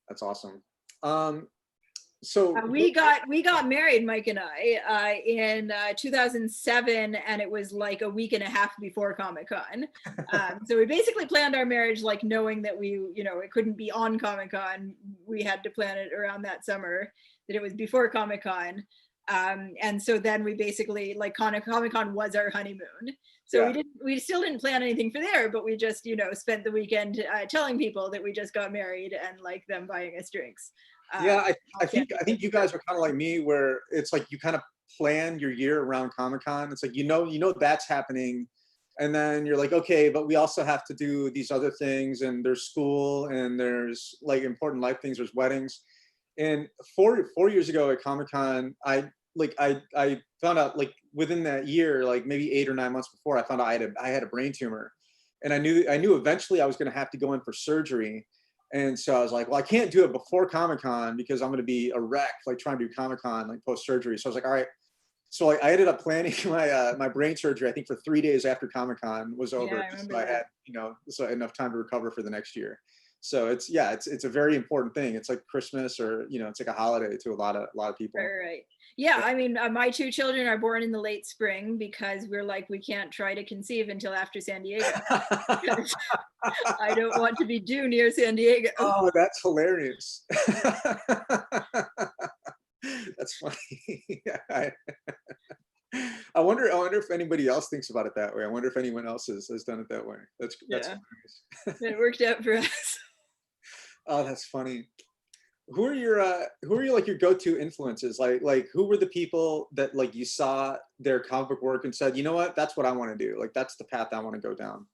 that's awesome. Um, so We got married, Mike and I, in 2007, and it was like a week and a half before Comic-Con. So we basically planned our marriage like knowing that it couldn't be on Comic-Con. We had to plan it around that summer, that it was before Comic-Con. And so then we basically like Comic-Con was our honeymoon. So yeah, we still didn't plan anything for there, but we just spent the weekend telling people that we just got married and like them buying us drinks. yeah. I think you Camping. guys are kind of like me, where it's like you kind of plan your year around Comic-Con. It's like you know that's happening, and then you're like, okay, but we also have to do these other things, and there's school, and there's like important life things. There's weddings. And 4 years ago at Comic-Con, I found out, like, within that year, like maybe 8 or 9 months before, I found out I had a brain tumor, and I knew eventually I was going to have to go in for surgery. And so I was like, well, I can't do it before Comic-Con because I'm going to be a wreck, like trying to do Comic-Con like post surgery. So I was like, all right. So I ended up planning my brain surgery, I think, for 3 days after Comic-Con was Yeah, over, I just remember so I that. had so enough time to recover for the next year. So it's a very important thing. It's like Christmas, or it's like a holiday to a lot of people. Right. Yeah, I mean, my two children are born in the late spring because we're like, we can't try to conceive until after San Diego. I don't want to be due near San Diego. Oh, that's hilarious. That's funny. Yeah, I wonder if anybody else thinks about it that way. I wonder if anyone else has done it that way. That's Yeah, hilarious. it worked out for us. Oh, that's funny. Who are your like your go-to influences? Like who were the people that like you saw their comic book work and said, you know what, that's what I want to do. Like that's the path I want to go down.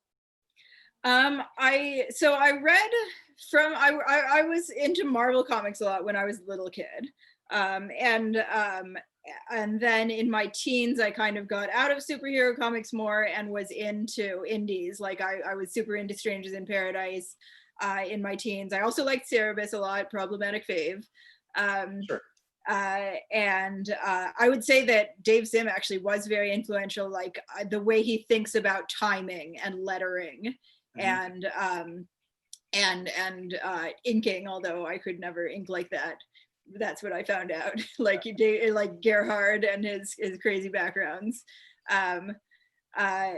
I read I was into Marvel comics a lot when I was a little kid. And then in my teens I kind of got out of superhero comics more and was into indies. Like I was super into Strangers in Paradise in my teens. I also liked Cerebus a lot, problematic fave. Um, Sure. and I would say that Dave Sim actually was very influential, like the way he thinks about timing and lettering Mhm. and inking, although I could never ink like that. That's what I found out. Like Gerhard and his crazy backgrounds. Um, uh,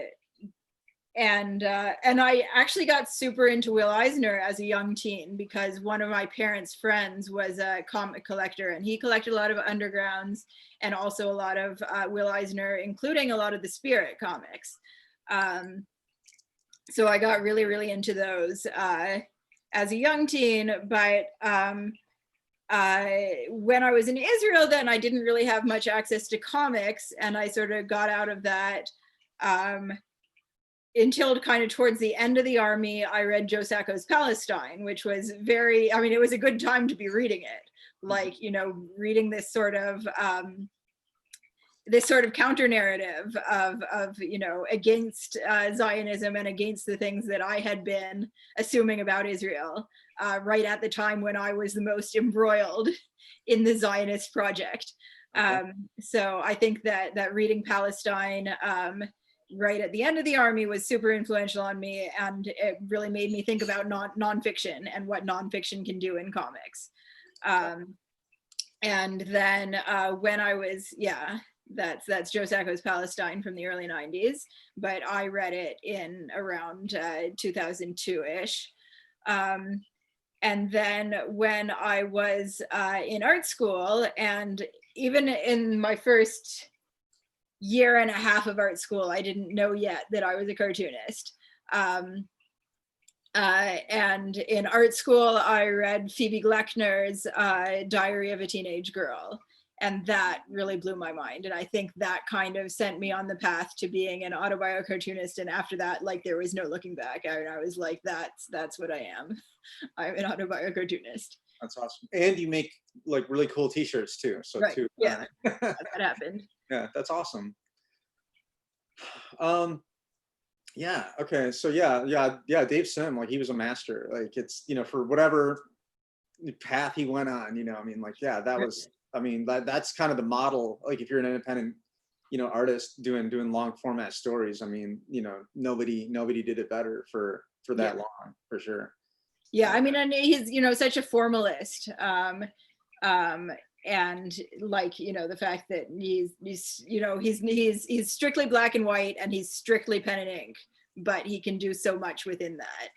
and I actually got super into Will Eisner as a young teen because one of my parents' friends was a comic collector, and he collected a lot of undergrounds and also a lot of Will Eisner, including a lot of the Spirit comics. Um, so I got really, really into those as a young teen. But when I was in Israel, then I didn't really have much access to comics, and I sort of got out of that. until kind of towards the end of the army, I read Joe Sacco's Palestine, which was very, I mean, it was a good time to be reading it. Like, you know, reading this sort of counter narrative of you know, against Zionism and against the things that I had been assuming about Israel right at the time when I was the most embroiled in the Zionist project. So I think that reading Palestine right at the end of the army was super influential on me, and it really made me think about nonfiction and what nonfiction can do in comics. And then when I was, that's Joe Sacco's Palestine from the early 90s, but I read it in around 2002-ish. And then when I was in art school, and even in my first year and a half of art school, I didn't know yet that I was a cartoonist. And in art school, I read Phoebe Gleckner's Diary of a Teenage Girl, and that really blew my mind. And I think that kind of sent me on the path to being an autobio cartoonist. And after that, like, there was no looking back. I was like, that's what I am. I'm an autobio cartoonist. That's awesome. And you make like really cool t-shirts too. So right. too. Yeah, that happened. Yeah, that's awesome. Yeah, okay. So yeah, Dave Sim, like, he was a master. Like, it's, you know, for whatever path he went on, you know, I mean, like, yeah, that was, I mean, that's kind of the model. Like, if you're an independent, you know, artist doing long format stories, I mean, you know, nobody did it better for that long, for sure. Yeah, I mean, and he's, you know, such a formalist. And like, you know, the fact that he's you know, he's strictly black and white, and he's strictly pen and ink, but he can do so much within that.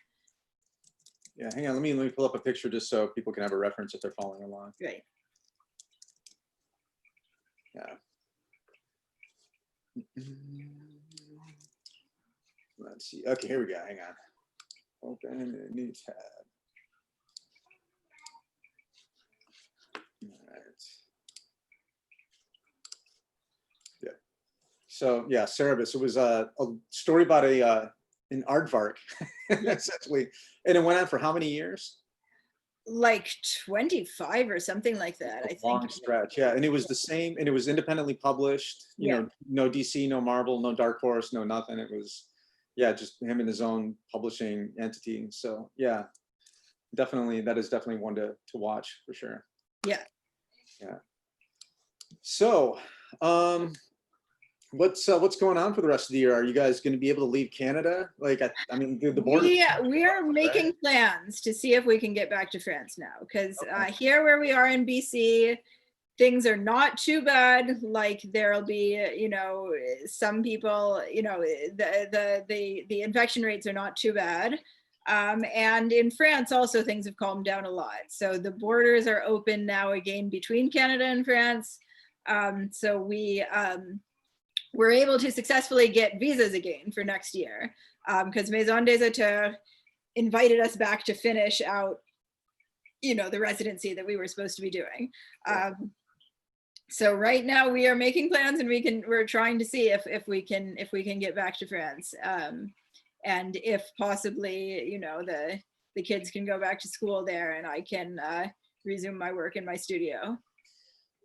Yeah, hang on, let me pull up a picture just so people can have a reference if they're following along. Right. Yeah. Let's see. Okay, here we go. Hang on. Open a new tab. All right. Yeah. So yeah, Cerebus. It was a story about an aardvark, essentially, and it went on for how many years? Like 25 or something like that, I think. Long stretch, yeah. And it was the same, and it was independently published. You know, no DC, no Marvel, no Dark Horse, no nothing. It was, yeah, just him and his own publishing entity. So yeah, definitely, that is definitely one to watch for sure. Yeah. Yeah. So, what's going on for the rest of the year? Are you guys going to be able to leave Canada? Like, I mean, the border. We are making plans to see if we can get back to France now, because here where we are in BC, things are not too bad. Like, there'll be, you know, some people, you know, the infection rates are not too bad. And in France also, things have calmed down a lot. So the borders are open now again between Canada and France. So we're able to successfully get visas again for next year, because Maison des Auteurs invited us back to finish out, you know, the residency that we were supposed to be doing. So right now we are making plans, and we're trying to see if we can get back to France, and if possibly, you know, the kids can go back to school there, and I can resume my work in my studio.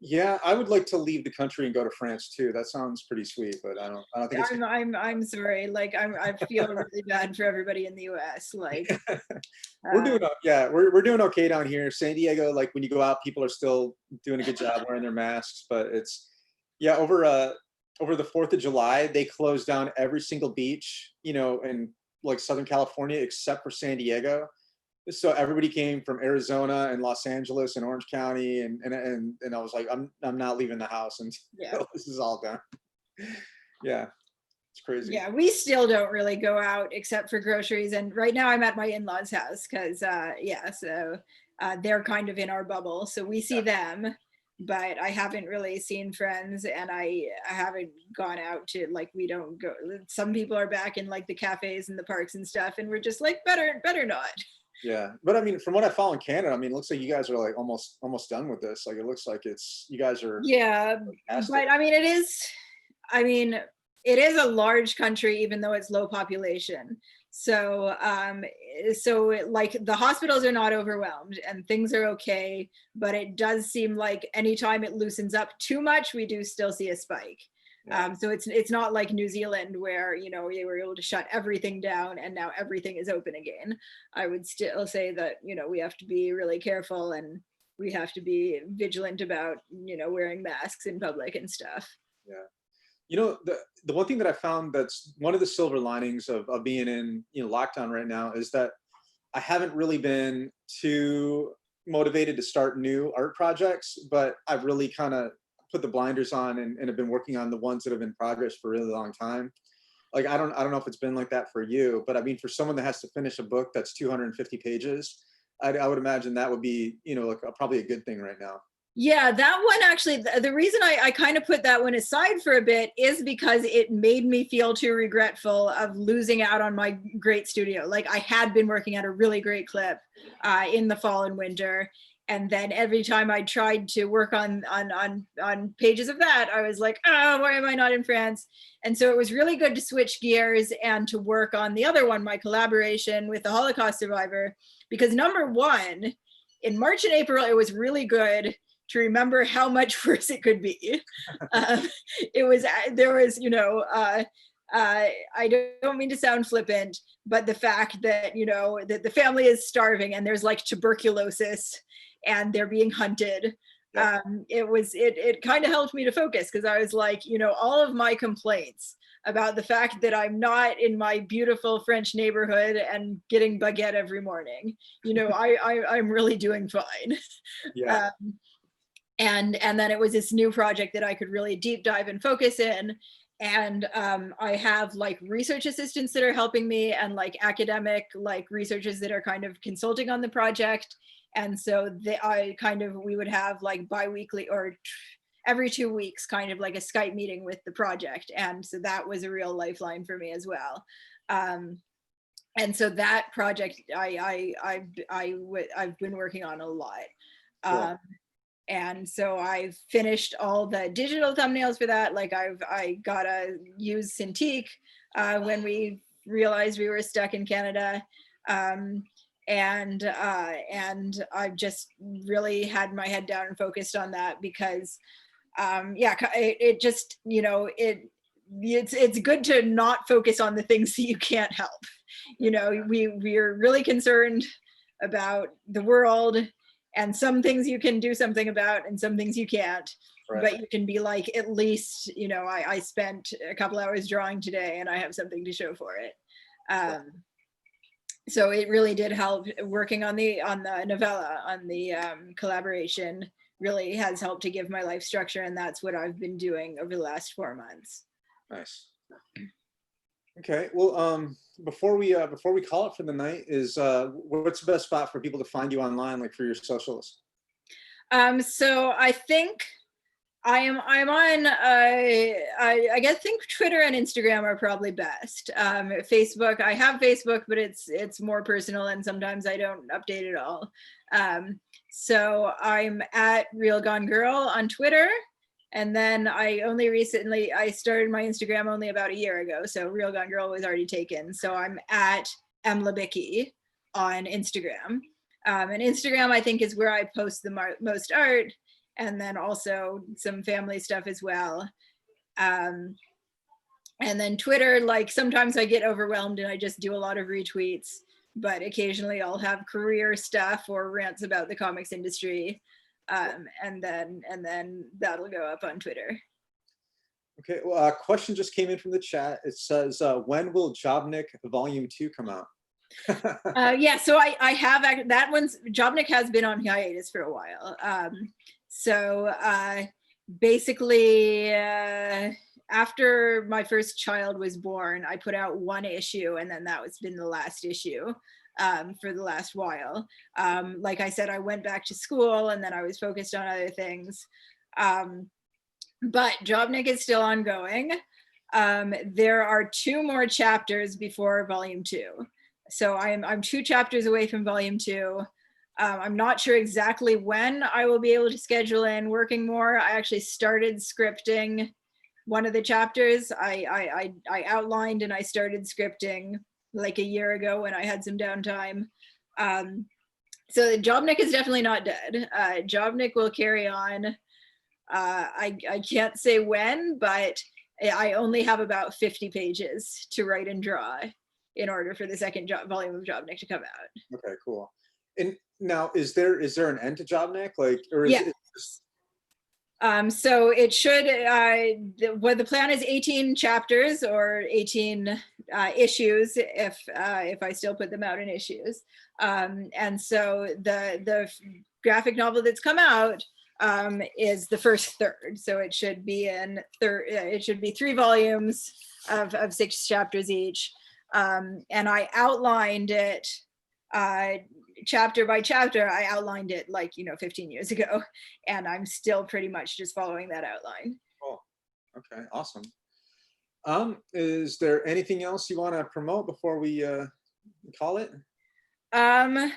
Yeah, I would like to leave the country and go to France too. That sounds pretty sweet, but I don't think it's. I'm sorry. Like, I feel really bad for everybody in the U.S. Like, we're doing we're doing okay down here. San Diego, like, when you go out, people are still doing a good job wearing their masks, but it's, yeah, over the 4th of July, they closed down every single beach, you know, in like Southern California except for San Diego. So everybody came from Arizona and Los Angeles and Orange County, and I was like, I'm not leaving the house until this is all done. Yeah, it's crazy. Yeah, we still don't really go out except for groceries, and right now I'm at my in-laws' house because so they're kind of in our bubble, so we see them, but I haven't really seen friends, and I haven't gone out to, like, we don't go. Some people are back in like the cafes and the parks and stuff, and we're just like, better not. Yeah, but I mean, from what I follow in Canada, I mean, it looks like you guys are like almost done with this. Like, it looks like you guys are. Yeah, fantastic. But I mean, it is. I mean, it is a large country, even though it's low population. So, like the hospitals are not overwhelmed and things are okay, but it does seem like anytime it loosens up too much, we do still see a spike. Yeah. So it's not like New Zealand where, you know, they were able to shut everything down and now everything is open again. I would still say that, you know, we have to be really careful and we have to be vigilant about, you know, wearing masks in public and stuff. Yeah. You know, the one thing that I found that's one of the silver linings of being in, you know, lockdown right now is that I haven't really been too motivated to start new art projects, but I've really kind of put the blinders on and have been working on the ones that have been in progress for a really long time. Like I don't know if it's been like that for you, but I mean, for someone that has to finish a book that's 250 pages, I would imagine that would be, you know, like probably a good thing right now. Yeah, that one actually, the reason I kind of put that one aside for a bit is because it made me feel too regretful of losing out on my great studio. Like I had been working at a really great clip in the fall and winter. And then every time I tried to work on pages of that, I was like, oh, why am I not in France? And so it was really good to switch gears and to work on the other one, my collaboration with the Holocaust survivor, because number one, in March and April, it was really good to remember how much worse it could be. It was, there was, you know, I don't mean to sound flippant, but the fact that, you know, that the family is starving and there's like tuberculosis and they're being hunted. Yep. It kind of helped me to focus because I was like, you know, all of my complaints about the fact that I'm not in my beautiful French neighborhood and getting baguette every morning, you know, I'm really doing fine. Yeah. And then it was this new project that I could really deep dive and focus in. And I have like research assistants that are helping me and like academic like researchers that are kind of consulting on the project. And so we would have like bi-weekly or every 2 weeks kind of like a Skype meeting with the project. And so that was a real lifeline for me as well. And so that project I've been working on a lot. Cool. And so I've finished all the digital thumbnails for that. Like I gotta use Cintiq when we realized we were stuck in Canada. And I've just really had my head down and focused on that because it just, you know, it's good to not focus on the things that you can't help. You know, we're really concerned about the world and some things you can do something about and some things you can't. Right. But you can be like, at least, you know, I spent a couple hours drawing today and I have something to show for it. So it really did help. Working on the novella, on the collaboration really has helped to give my life structure, and that's what I've been doing over the last 4 months. Nice. Okay. Well, before we call it for the night, is what's the best spot for people to find you online, like for your socials? So I think I'm on I guess think Twitter and Instagram are probably best. Facebook, I have Facebook, but it's more personal and sometimes I don't update it all. So I'm at Real Gone Girl on Twitter. And then I started my Instagram only about a year ago. So Real Gone Girl was already taken. So I'm at Libicki on Instagram. And Instagram, I think, is where I post the most art, and then also some family stuff as well. And then Twitter, like sometimes I get overwhelmed and I just do a lot of retweets, but occasionally I'll have career stuff or rants about the comics industry. And then that'll go up on Twitter. Okay, well, a question just came in from the chat. It says, when will Jobnik Volume 2 come out? Yeah, so I have, that one's, Jobnik has been on hiatus for a while. So basically, after my first child was born, I put out one issue, and then that was been the last issue for the last while. Like I said, I went back to school, and then I was focused on other things. But Jobnik is still ongoing. There are 2 more chapters before Volume 2. So I'm 2 chapters away from Volume 2. I'm not sure exactly when I will be able to schedule in working more. I actually started scripting one of the chapters I outlined and I started scripting like a year ago when I had some downtime. So Jobnik is definitely not dead. Jobnik will carry on. I can't say when, but I only have about 50 pages to write and draw in order for the second volume of Jobnik to come out. Okay, cool. And now, is there an end to Jobnik? Like, or is Yeah. it just... So it should, the plan is 18 chapters or 18 issues if I still put them out in issues. And so the graphic novel that's come out is the first third. So it should be it should be 3 volumes of 6 chapters each. And I outlined it chapter by chapter. I outlined it like, 15 years ago, and I'm still pretty much just following that outline. Cool. Okay, awesome. Is there anything else you want to promote before we call it? I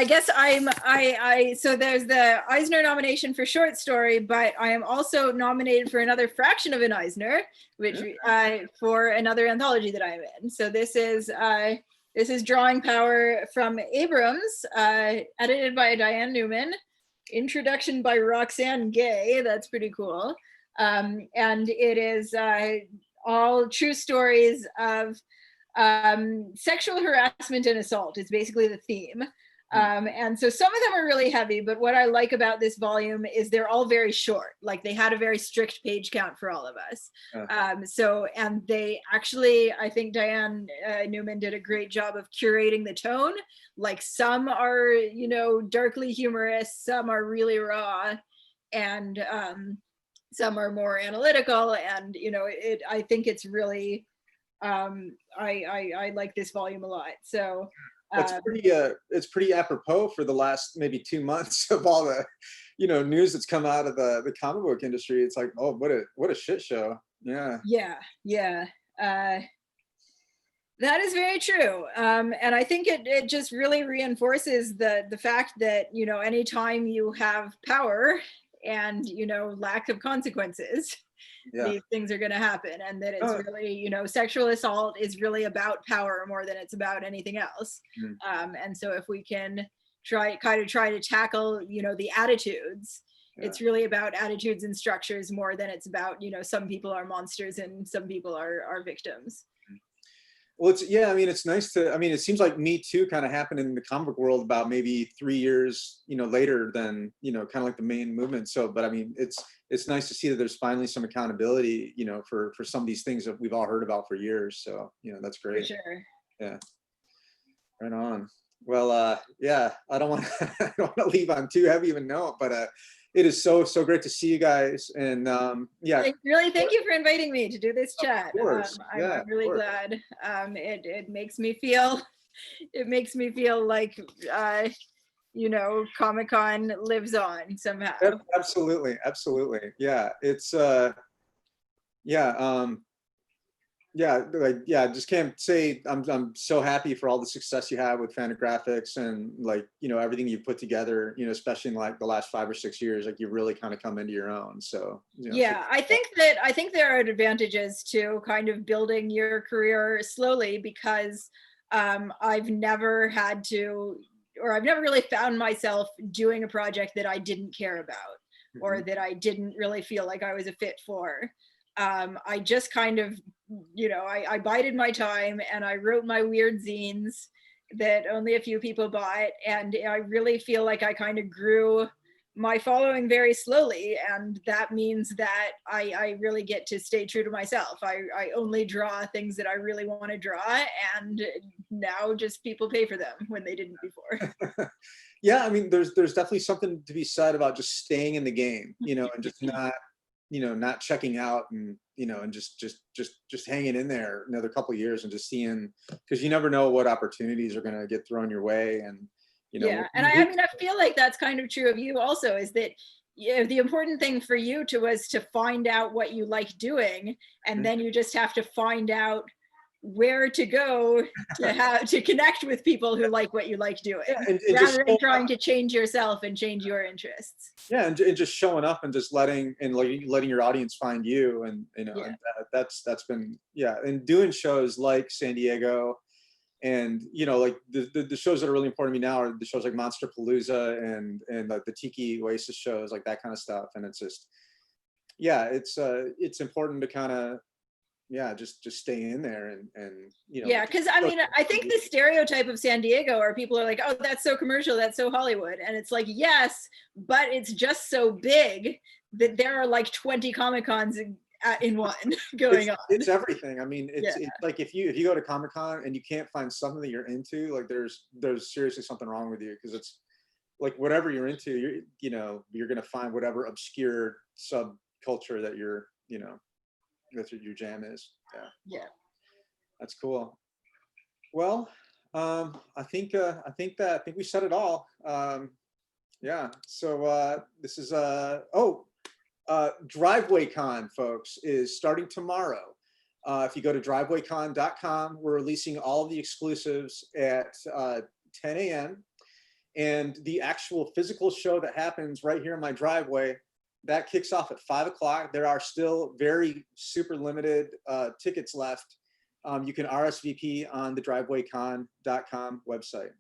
guess so there's the Eisner nomination for short story, but I am also nominated for another fraction of an Eisner, which for another anthology that I'm in. So this is Drawing Power from Abrams, edited by Diane Newman, introduction by Roxanne Gay. That's pretty cool. And it is all true stories of sexual harassment and assault is basically the theme. And so some of them are really heavy, but what I like about this volume is they're all very short. Like they had a very strict page count for all of us. And they actually, I think Diane Newman did a great job of curating the tone. Like some are, darkly humorous, some are really raw, and some are more analytical. And, I think it's really, I like this volume a lot. So it's pretty apropos for the last maybe 2 months of all the news that's come out of the comic book industry. It's like, oh, what a shit show. Yeah. That is very true. And I think it just really reinforces the fact that anytime you have power and lack of consequences, these things are going to happen, and that it's really, sexual assault is really about power more than it's about anything else. And so if we can try to tackle, the attitudes, it's really about attitudes and structures more than it's about, some people are monsters and some people are victims. Well, it's nice to, it seems like Me Too kind of happened in the comic book world about maybe 3 years, later than, kind of like the main movement. So, but it's nice to see that there's finally some accountability, for some of these things that we've all heard about for years. So, that's great. For sure. Yeah. Right on. Well, I don't want to leave on too heavy of a note, but it is so great to see you guys. And really, thank you for inviting me to do this chat. Of course. I'm really glad. It makes me feel like Comic-Con lives on somehow. Absolutely. Yeah, it's just can't say I'm so happy for all the success you have with Fantagraphics and everything you've put together, especially in like the last 5 or 6 years. Like you really kind of come into your own. So I think there are advantages to kind of building your career slowly, because I've never really found myself doing a project that I didn't care about or that I didn't really feel like I was a fit for. I just kind of, I bided my time and I wrote my weird zines that only a few people bought. And I really feel like I kind of grew my following very slowly. And that means that I really get to stay true to myself. I only draw things that I really want to draw. And now just people pay for them when they didn't before. Yeah, there's definitely something to be said about just staying in the game, and just not checking out and, and just hanging in there another couple of years and just seeing, because you never know what opportunities are going to get thrown your way. And, and I feel like that's kind of true of you also, is that the important thing for you was to find out what you like doing. And then you just have to find out where to go to connect with people who like what you like doing, Yeah, and just rather than trying to change yourself and change your interests. yeah, and just showing up and just letting your audience find you, and Yeah. and that's been, yeah, and doing shows like San Diego, and like the shows that are really important to me now are the shows like Monster Palooza and like the Tiki Oasis shows, like that kind of stuff. And it's just, yeah, it's important to kind of, yeah, just stay in there and Yeah, because I mean, I think the stereotype of San Diego are people are like, oh, that's so commercial, that's so Hollywood. And it's like, yes, but it's just so big that there are like 20 Comic-Cons in one going on. It's everything. I mean, it's Yeah. like if you go to Comic-Con and you can't find something that you're into, like there's seriously something wrong with you, because it's like whatever you're into, you're gonna find whatever obscure subculture that that's what your jam is. Yeah. Yeah. That's cool. Well, I think we said it all. Yeah. So this is Driveway Con, folks, is starting tomorrow. If you go to drivewaycon.com, we're releasing all of the exclusives at 10 a.m. And the actual physical show that happens right here in my driveway, that kicks off at 5 o'clock. There are still very super limited tickets left. You can RSVP on the drivewaycon.com website.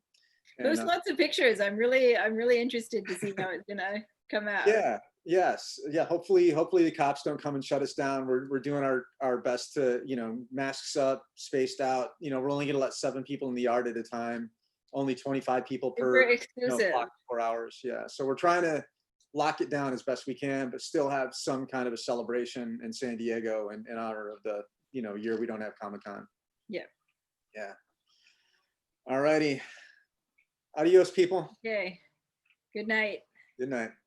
There's lots of pictures. I'm really interested to see how it's gonna come out. Yeah. Yes. Yeah. Hopefully the cops don't come and shut us down. We're doing our best to, masks up, spaced out. We're only going to let 7 people in the yard at a time. Only 25 people per exclusive. 4 hours. Yeah. So we're trying to lock it down as best we can, but still have some kind of a celebration in San Diego in honor of the, year we don't have Comic-Con. Yeah. Yeah. All righty. Adios, people. Okay. Good night. Good night.